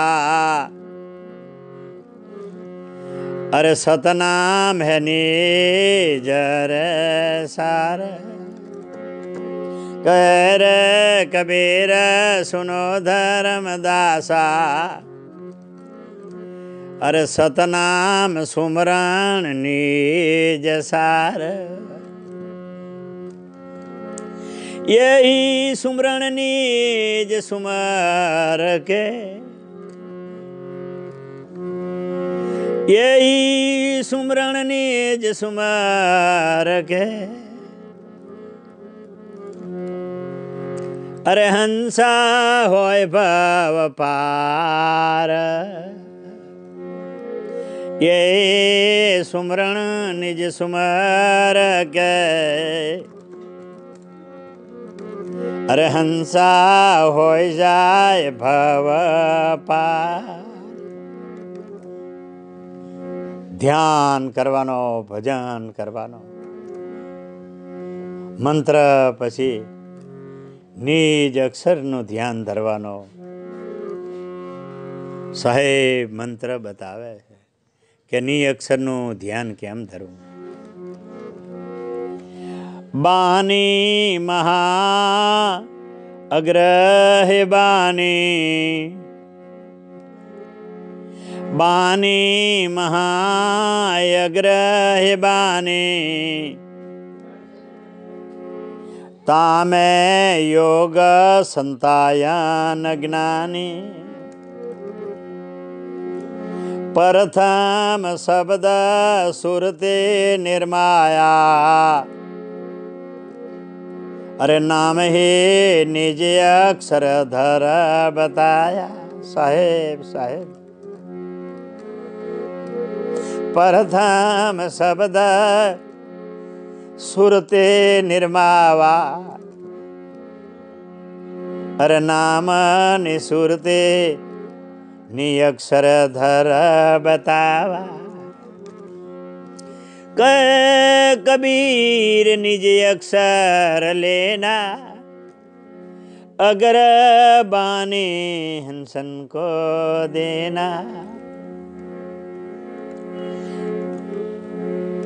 अरे सतनाम है निज रे सार। कहे रे कबीर सुनो धर्मदासा, अरे सतनाम सुमरण निज सार। यही सुमरण निज सुमर के, यही सुमरण निज सुमर के। अरे हंसा होय भव पार, ये सुमरण निज सुमर के। अरे हंसा होय जाय भव पार। ध्यान करवानो, भजन करवानो, मंत्र पछी निज अक्षरનું ધ્યાન ધરવાનો। સાહેબ મંત્ર બતાવે કે ની અક્ષરનું ધ્યાન કેમ ધરવું। બાની મહા અગ્રહ બાની, बानी महायग्रह बानी। तामे योग संतायन ज्ञानी, प्रथम शब्द सुरते निर्माया। अरे नाम ही निज अक्षर धर बताया। साहेब साहेब प्रथम शब्द सुरते निर्मावा। अरे नाम निसुरते नि अक्षर धर बतावा। कबीर निज अक्षर लेना, अगर बानी हंसन को देना।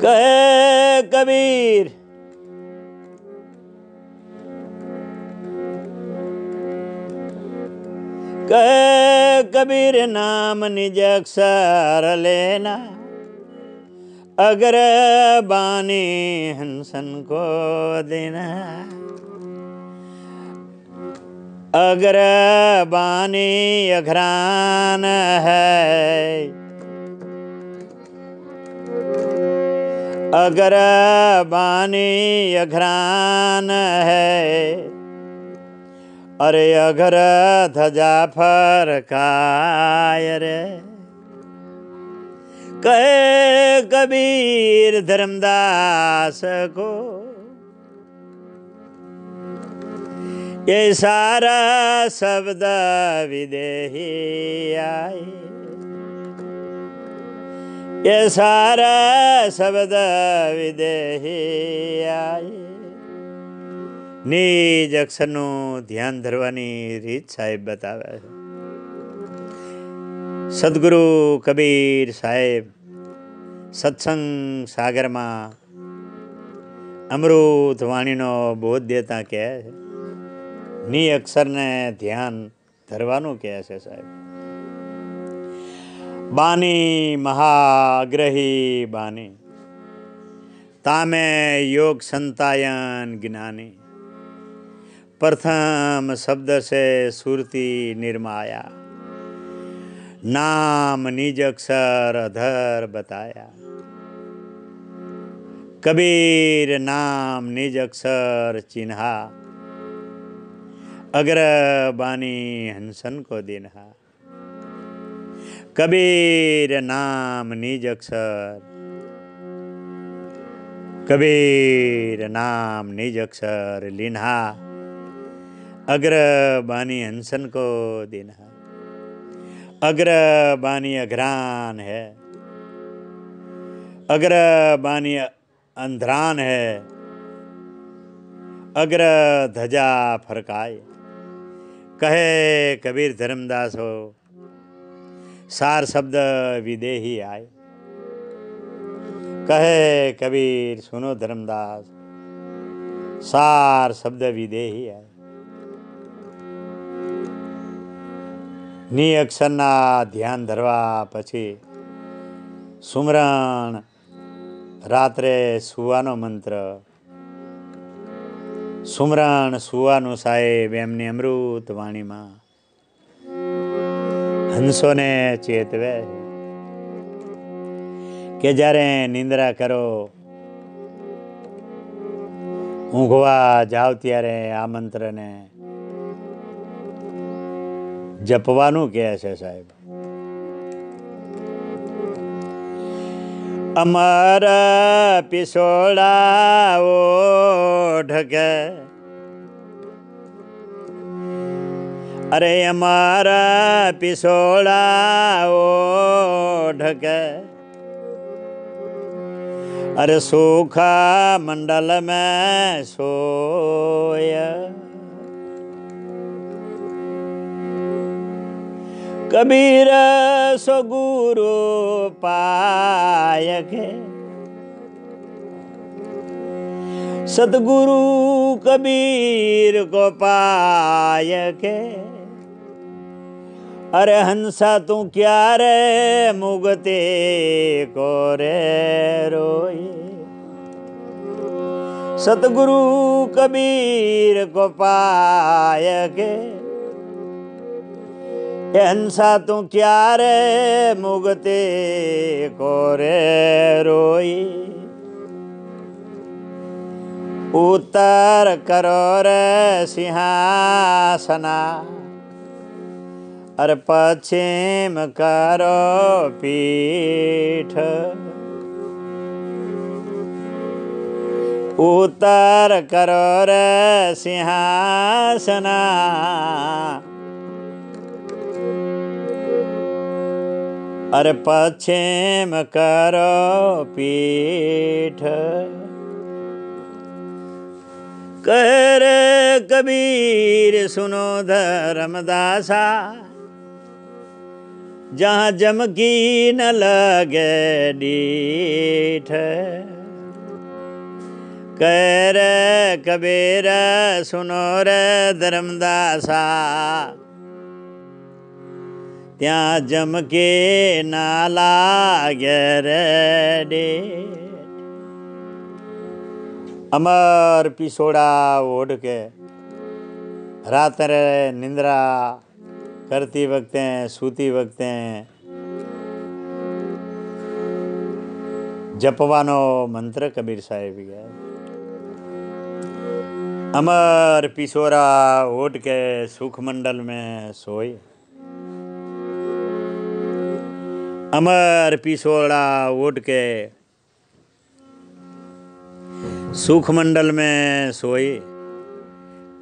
कहे कबीर कहे कबीर नाम निज अक्षर लेना, अगर बानी हंसन को देना। अगर बानी अघरान है, अगर बानी अघरान है। अरे अगर ध्वजा फरकाय रे। कहे कबीर धर्मदास को, ये सारा शब्द विदेही आए। ये सारा शब्द विदेही आए। निज अक्षरનું ધ્યાન ધરવાની રીત સાહેબ બતાવે છે। સદગુરુ કબીર સાહેબ સત્સંગ સાગરમાં અમૃત વાણીનો બોધ દેતા કહે છે, ની અક્ષરને ધ્યાન ધરવાનું કહે છે સાહેબ। बानी महाग्रही बानी, तामे योग संतायन ज्ञानी। प्रथम शब्द से सुरती निर्माया, नाम निज अक्षर अधर बताया। कबीर नाम निज अक्षर चिन्हा, अग्र बानी हंसन को दिन्हा। कबीर नाम निज अक्षर, कबीर नाम निज अक्षर लिन्हा, अग्र बानी हंसन को दिन्हा। अग्र बानी अघरान है, अग्र बानी अंधरान है, अग्र ध्वजा फरकाए। कहे कबीर धर्मदास हो, सार शब्द विदेही आए। कहे कबीर सुनो धर्मदास, सार शब्द विदेही आए। ની અક્ષરના ધ્યાન ધરવા પછી સુમરણ રાત્રે સુવાનો મંત્ર, સુમરણ સુવાનું સાહેબ એમની અમૃત વાણીમાં હંસોને ચેતવે કે જ્યારે નિંદ્રા કરો, ઊંઘવા જાઓ ત્યારે આ મંત્રને જપવાનું કહે છે સાહેબ. અમર પિસોડા ઓઢકે, અરે અમારા પિસોડા ઓઢકે, અરે સુખા મંડલ में સોય. कबीर सो गुरु पायक है, सतगुरु कबीर को पायक है। अरे हंसा तू क्या रे मुगते को रे रोए, सतगुरु कबीर को पायक है। हंसा तू क्या रे मुगते को रे रोई, उत्तर करो रे सिंहासना, और पश्चिम करो पीठ। उत्तर करो रे सिंहासना, अरे पश्चिम करो पीठ। कह रे कबीर सुनो धर्मदासा, जहाँ जम की न लगे डीठ। कह रे कबीर सुनो रे धर्मदासा, ત્યાં જમ કે ના લાગે રે। અમર પિસોડા ઓઢ કે રાત્રે નિંદ્રા કરતી વખતે, સૂતી વખતે જપવાનો મંત્ર કબીર સાહેબ ગયા। અમર પિસોરા ઓઢ के सुख मंडल में सोए। अमर पिसोड़ा ओढ़ के सुख मंडल में सोए।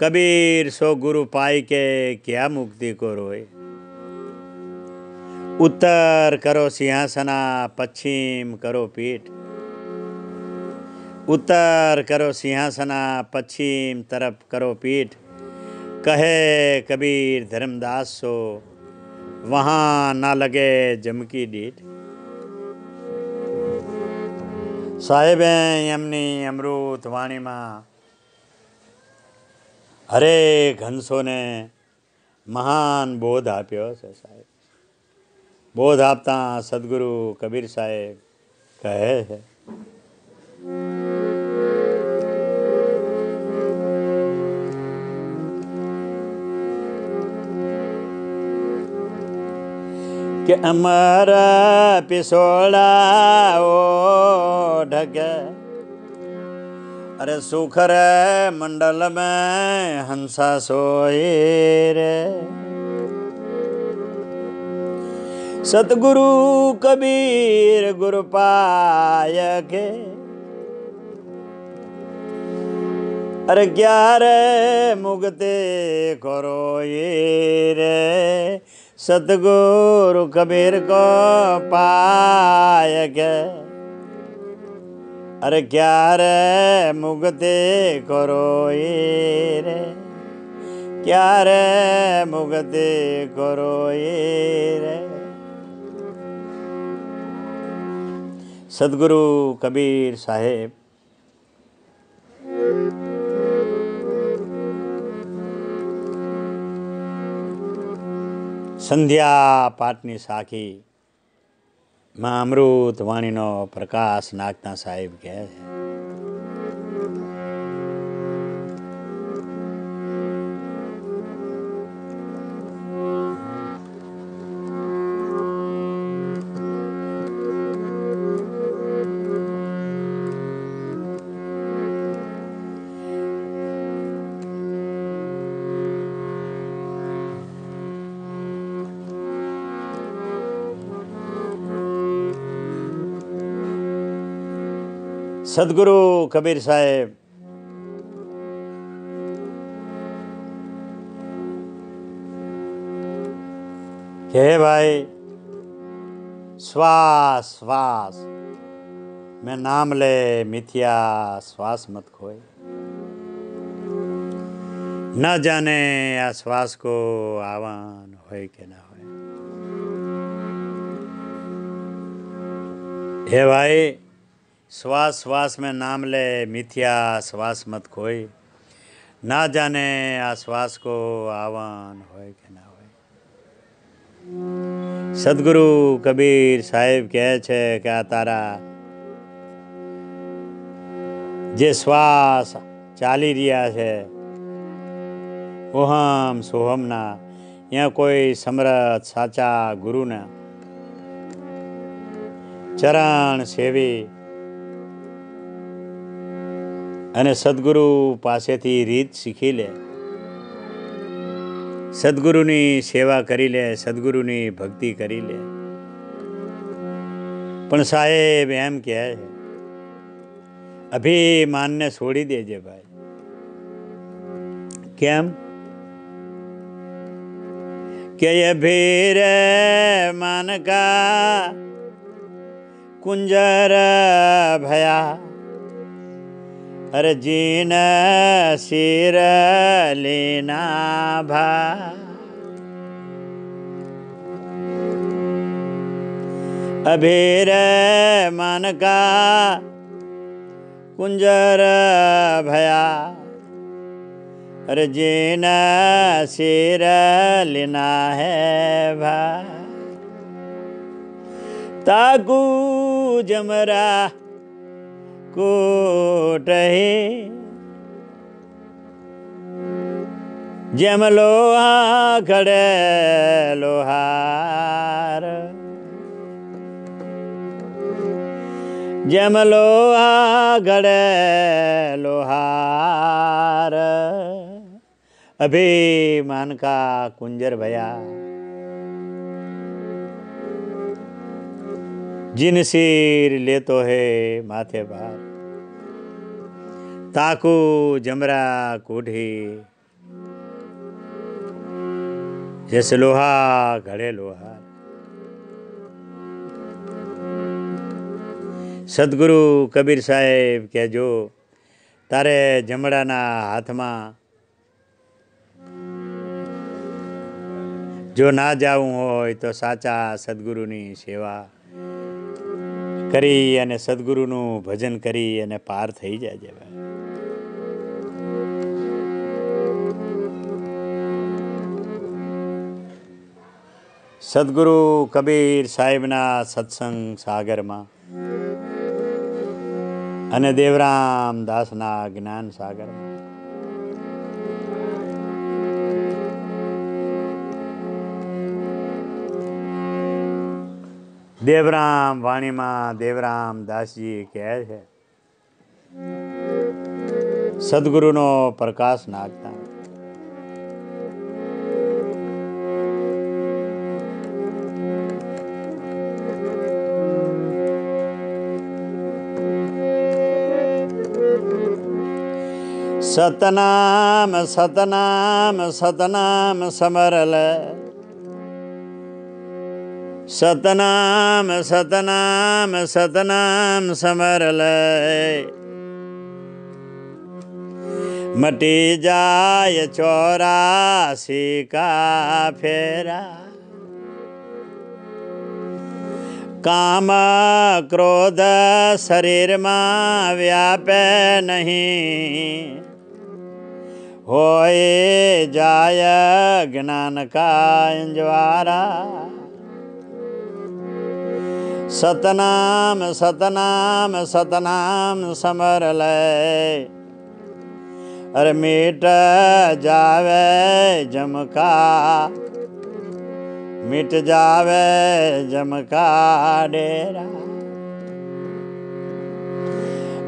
कबीर सो गुरु पाई के क्या मुक्ति को रोए। उत्तर करो सिंहासना, पश्चिम करो पीठ। उत्तर करो सिंहासना, पश्चिम तरफ करो पीठ। कहे कबीर धर्मदास सो, वहाँ ना लगे जम की डीठ। साहेबे एमनी अमृत वाणी में हरेक हंसो ने महान बोध आप्यो छे साहेब। बोध आपता सदगुरु कबीर साहेब कहे है, कि अमर पिसोड़ा ओढ़ के अरे सुखर मंडल में हंसा सोए रे। सतगुरु कबीर गुरु पाय के। अरे क्या रे मुगते करो ये रे। सतगुरु कबीर को पाय के। अरे क्या रे मुगते करो ये रे। क्या रे मुगते करो ये रे। सदगुरु कबीर साहेब संध्या पाठनी साखी में अमृत वाणीनो प्रकाश नाखता साहेब कहे छे। सदगुरु कबीर साहेब के भाई श्वास श्वास में नाम ले मिथ्या श्वास मत खोए। न जाने आ श्वास को आवान होए के ना होए। हे भाई श्वास श्वास में नाम ले मिथ्या श्वास मत खोई। ना जाने आ श्वास को आवान होए के ना होए। सदगुरु कबीर साहेब कहे छे कि आ तारा जे श्वास चाली रिया है ओहम सोहम ना या कोई समर्थ साचा गुरु ना चरण सेवी अने सदगुरु पासेथी रीत सीखी ले। सदगुरुनी सेवा करी ले, सदगुरुनी भक्ति करी ले। पण साहेब एम कहे अभिमान ने छोड़ी देजे भाई। केम के अभीर मान का कुंजर भया। अरे जीन सिर लेना भा। अभीर मन का कुंजर भया। अरे जीन सिर लेना है भा। ताकू जमरा कोटहे जम लोहा खड़े लोहार। जम लोहा खड़े लोहार। अभिमान का कुंजर भया। जिन सिर ले तो है माथे भार। ताकू जमरा कोढ़ी जैसे लोहा घड़े लोहार। सदगुरु कबीर साहेब के जो तारे जमड़ाना हाथ में जो ना जाऊं होय तो साचा सदगुरुनी सेवा करी अने सदगुरुनु भजन करी अने पार थई जाजे। सदगुरु कबीर साहेबना सत्संग सागर में अने देवराम दासना ज्ञान सागर में देवराम वाणी में देवराम दास जी कहे है સદગુરુનો પ્રકાશ નાખતા. સતનામ સતનામ સતનામ સમરલ, સતનામ સતનામ સતનામ સમરલ. મટી જાય 84 કા ફેરા, કામ ક્રોધ શરીરમાં વ્યાપે નહીં, होए जाय ज्ञान का अंजवारा. सतनाम सतनाम सतनाम समर ले, अरे मिट जावे जमका, मिट जावे जमका डेरा.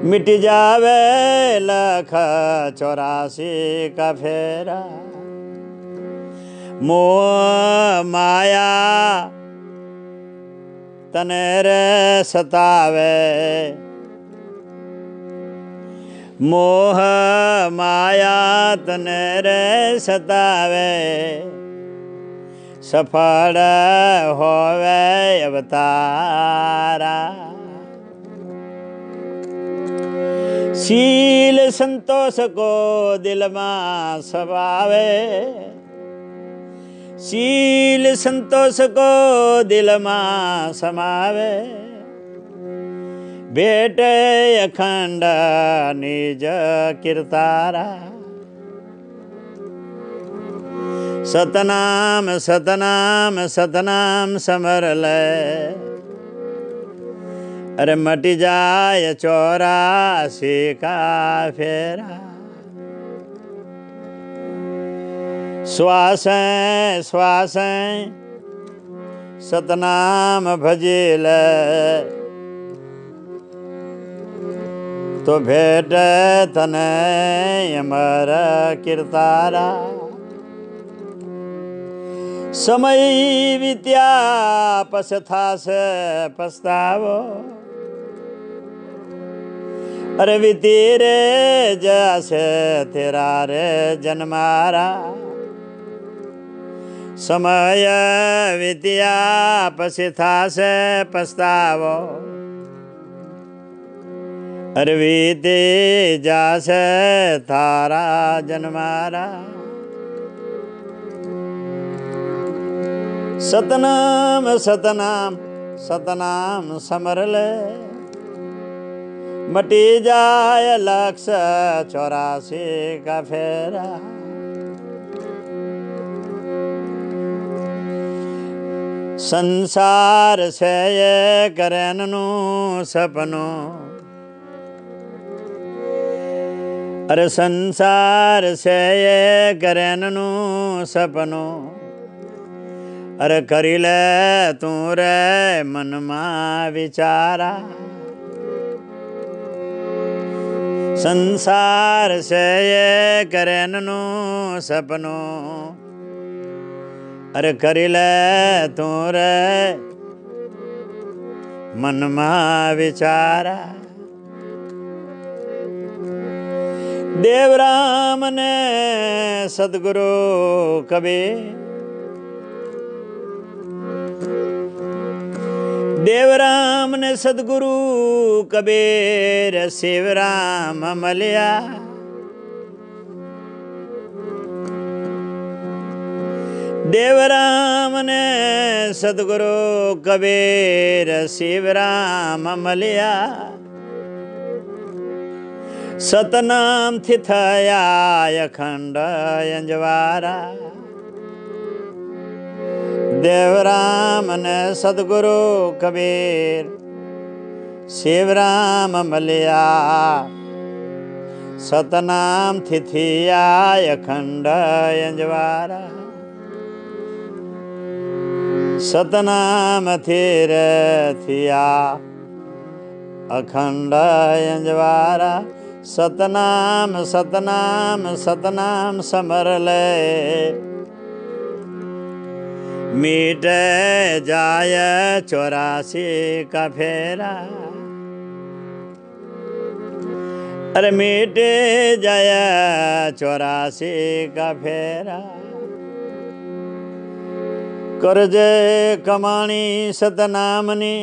मिट जावे 184 का फेरा. मोह माया तने रे सतावे, मोह माया तने रे सतावे. सफल होवे अवतारा. शील संतोष को दिल में समावे, शील संतोष को दिल में समावे. बेटे अखंड निज कीर्तारा. सतनाम सतनाम सतनाम समर ले, अरे मटी जाय 84 का फेरा. श्वास श्वास सतनाम भजिल, तो भेट तने अमर कीर्तारा. समय वित्या पछतास पछतावो, अरे विती रे जैसे तेरा रे जन्मारा. समय वित्या पछतास पछतावो, अरे विती जैसे थारा जन्मारा. सतनाम सतनाम सतनाम समर ले, मटी जाय 184 का फेरा. संसार से ये करननु सपनो, अरे संसार से ये करननु सपनो. अरे करी ले तू रे मन मा विचारा. संसार से ये करननु सपनो, अरे करी ले तू रे मन मा विचारा. देवराम ने सदगुरु कबीर, देवराम ने सदगुरु कबीर शिवराम मलिया. देवराम ने सदगुरु कबीर शिवराम मलिया. सतनाम थिथया अखंड अंजवारा. देवराम ने सदगुरु कबीर शिवराम मलिया. सतनाम थिथिया अखंड अंजवारा. सतनाम थिर थिया अखंड अंजवारा. सतनाम सतनाम सतनाम समर ले, मीट जाय 84 का फेरा। अरे मीट जाय 84 का फेरा, करज कमाणी सतनामनी।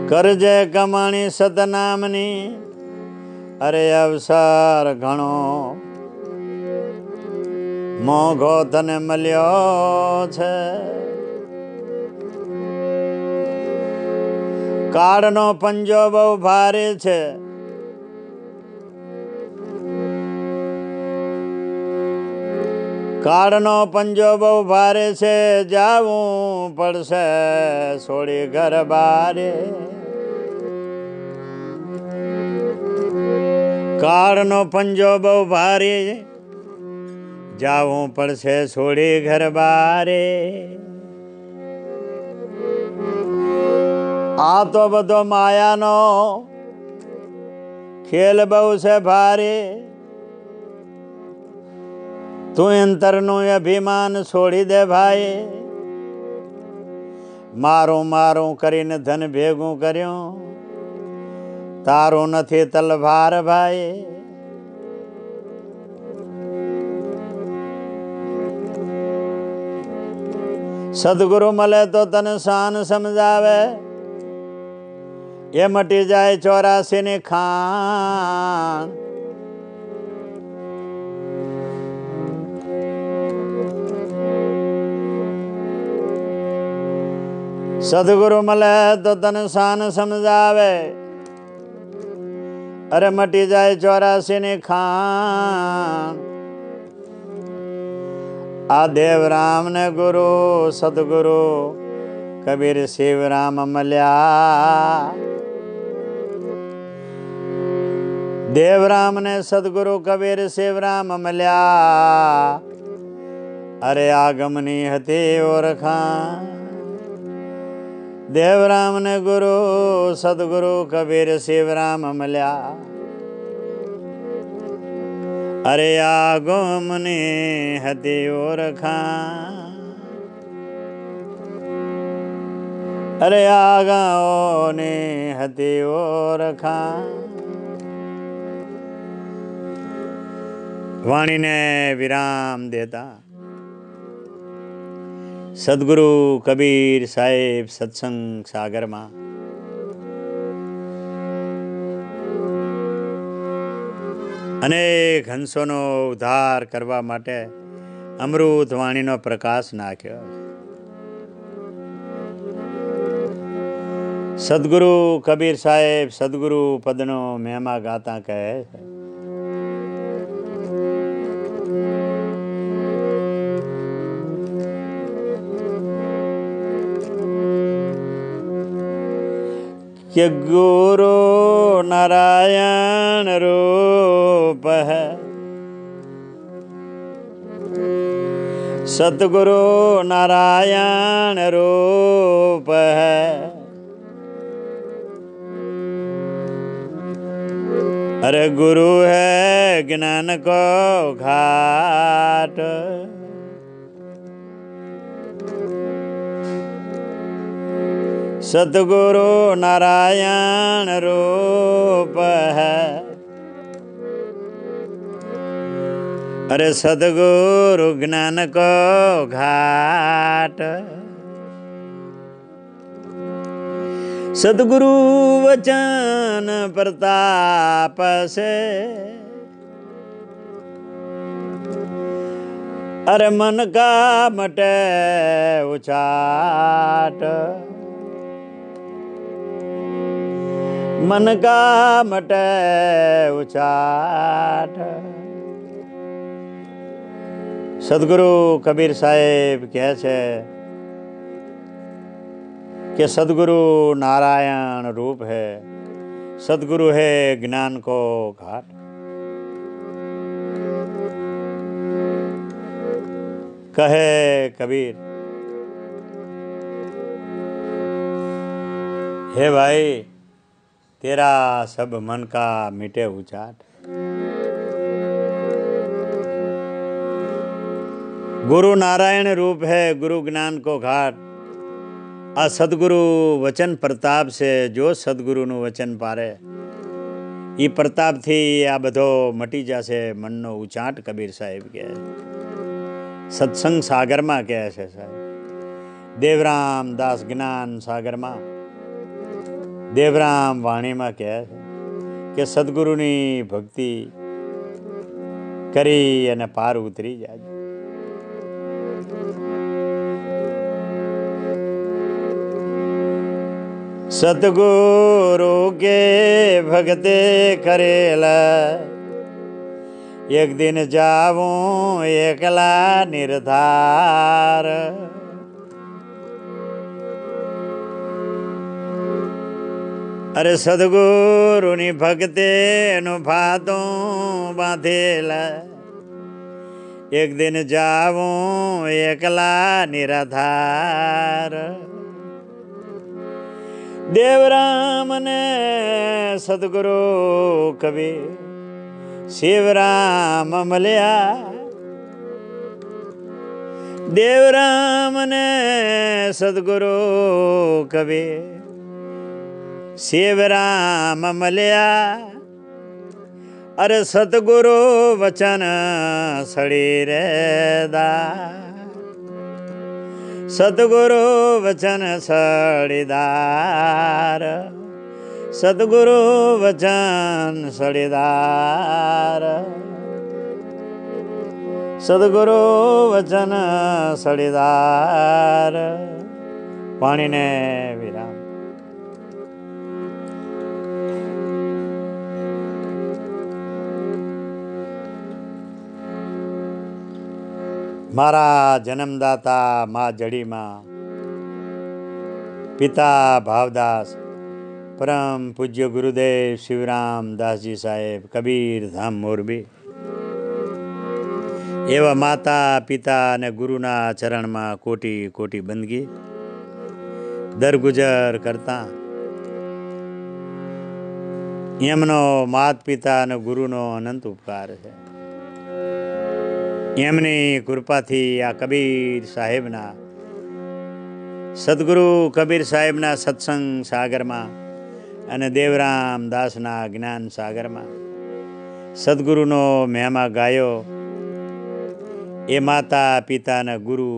करज कमाणी सतनामनी, अरे अवसर घणो मोघो तने मल्यो छे। काळनो पंजो बहु भारे छे, काळनो पंजो बहु भारे छे, जावू पड़से छोड़ी घर बारे। काळनो पंजो बहु भारे, जावू पड़से छोड़ी घर बारे। आ तो बधो माया नो खेल बहु से भारे। तू अंतर नु अभिमान छोड़ी दे भाई, मारू मारू करीने धन भेगू कर्यो, तारू नथी तलवार भाई। सदगुरु मले तो तन शान समझावे, ये मटी जाए 84 ने खान। सदगुरु मले तो तन शान समझावे, अरे मटी जाए 84 ने खान। आ देव राम ने गुरु सदगुरु कबीर शिव राम मल्या। देव राम ने सदगुरु कबीर शिव राम मल्या, अरे आगमनी हती ओरखा। देव राम ने गुरु सदगुरु कबीर शिव राम मल्या, अरे आगमनी हती ओरखा। अरे आगाओने हती ओरखा। वाणी ने विराम देता सदगुरु कबीर साहेब सत्संग सागर में अनेक हंसोनो उद्धार करवा माटे अमृत वाणीनो प्रकाश नाख्यो। सदगुरु कबीर साहेब सदगुरु पदनो महिमा गाता कहे। कि गुरु नारायण रूप है, सतगुरु नारायण रूप है। अरे गुरु है ज्ञान को घाट, सतगुरु नारायण रूप है। अरे सतगुरु ज्ञान को घाट, सतगुरु वचन प्रताप से। अरे मन का मटे उचाट, मन का मटे उचाट। सदगुरु कबीर साहेब कहे छे कि सदगुरु नारायण रूप है, सदगुरु है ज्ञान को घाट। कहे कबीर हे भाई तेरा सब मन का मिटे उचाट। गुरु नारायण रूप है गुरु ज्ञान को घाट। आ सदगुरु वचन प्रताप से जो सदगुरुનું વચન પારે એ પ્રતાપથી આ બધો મટી જશે મનનો ઉચાટ કબીર સાહેબ કહે સત્સંગ સાગરમાં કહે છે સાહેબ દેવરામ દાસ જ્ઞાન સાગરમાં દેવરામ વાણીમાં કહે છે કે સદગુરુની ભક્તિ કરી અને પાર ઉતરી જાય। सतगुरु के भगते करेला एक दिन जाऊं एकला निर्धार। अरे सदगुरु नी भगते नु भादों बांधेला एक दिन जाऊं एकला निराधार। देवराम ने सदगुरु कबीर शिवराम मलिया। देवराम ने सदगुरु कबीर शिवराम मलिया। अरे सतगुरु वचन सड़ी रेदा सतगुरु वचन सड़ीदार। सतगुरु वचन सड़ीदार। सतगुरु वचन सड़ीदार। पाणी ने विराम। मारा जन्मदाता माँ जड़ी माँ पिता भावदास परम पूज्य गुरुदेव शिवराम दास जी साहेब कबीर धाम मोरबी एवा माता पिता ने गुरुना चरण में कोटि कोटि बंदगी दरगुजर करता एमनो मात पिता ने गुरुनो अनंत उपकार है। एमनी कृपाथी आ कबीर साहेबना सदगुरु कबीर साहेबना सत्संग सागर में अने देवराम दासना ज्ञान सागर में सदगुरुनो महिमा गायो। ए माता पिता ने गुरु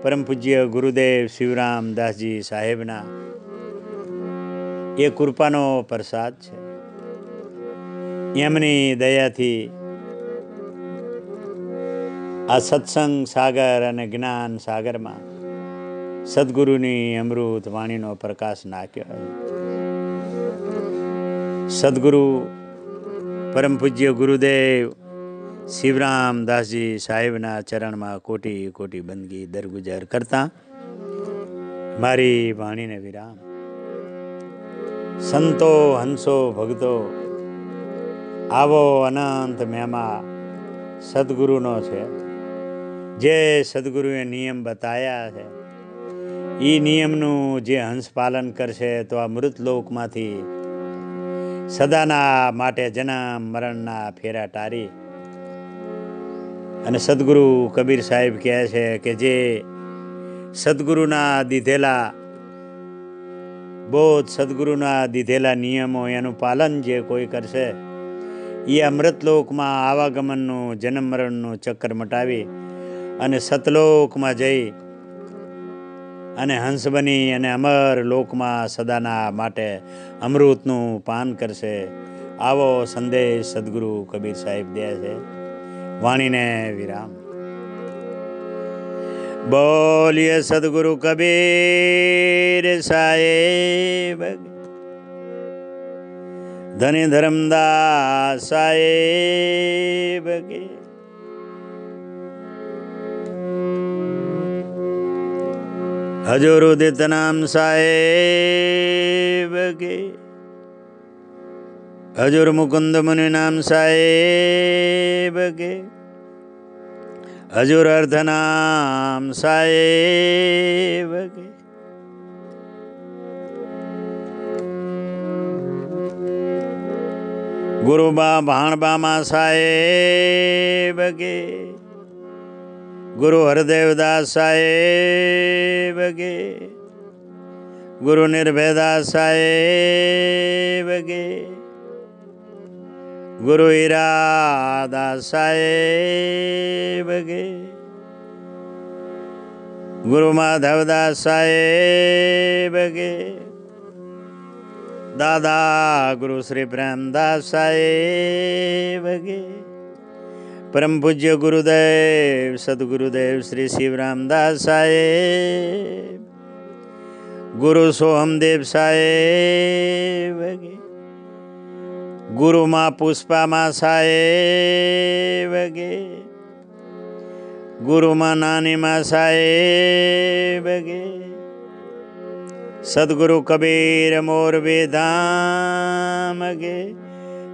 परम पूज्य गुरुदेव शिवराम दास जी साहेबना ए कृपानो प्रसाद है। एमनी दयाथी आ सत्संग सागर अने ज्ञान सागर में सदगुरुनी अमृत वाणीनो प्रकाश नाख्यो है। सदगुरु परम पूज्य गुरुदेव शिवराम दास जी साहेबना चरण में कोटि कोटि बंदगी दरगुजर करता मारी वाणी ने विराम। संतो हंसो भगतो आवो अनंत महिमा सदगुरुनो छे। जे सदगुरुए नियम बताया है ई नियमनु जे हंस पालन करशे तो आ मृत लोकमांथी सदाना माटे जन्म मरणना फेरा टारी। अने सदगुरु कबीर साहेब कहे छे के जे सदगुरुना दीधेला बोध सदगुरुना दीधेला नियमों एनु पालन जे कोई करशे ये अमृत लोक में आवागमननु जन्म मरणनु चक्कर मटावी अने सतलोक में जई अने हंस बनी अने अमर लोक में सदाना माटे अमृतनु पान करशे। आवो संदेश सदगुरु कबीर साहेब दे छे। वाणी ने विराम। बोलिए सदगुरु कबीर साहेब धनी धर्मदास साहेब के। हजूर उदित नाम साहेब के। हजूर मुकुंद मुनि नाम साहेब के। हजूर अर्ध नाम साहेब के। गुरु बा भाण बामा साहेब के, गुरु हरदेवदास साहेब के, गुरु निर्भयदास साहेब के, गुरु हीरादास साहेब के, गुरु माधवदास साहेब के, दादा गुरु श्री प्रेमदास साहेब के, परम पूज्य गुरुदेव सदगुरुदेव श्री शिवरामदास साहेब, गुरु सोहमदेव साहेब के, गुरु माँ पुष्पा माँ साहेब के, गुरु माँ नानी माँ साहेब के, सदगुरु कबीर मोरबी धाम के,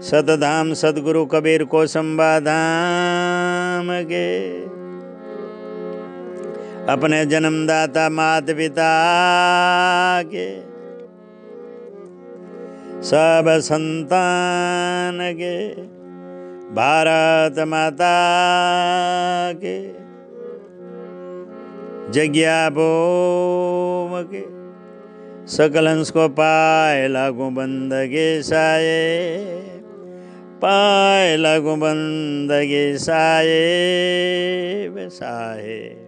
सतधाम सदगुरु कबीर कोसंबा धाम के, अपने जन्मदाता माता पिता के, सब संतान के, भारत माता के, जग्या भूम के, सकल अंश को पाए लागू बंदगे साये, पाए लागू बंदगे साये साहे।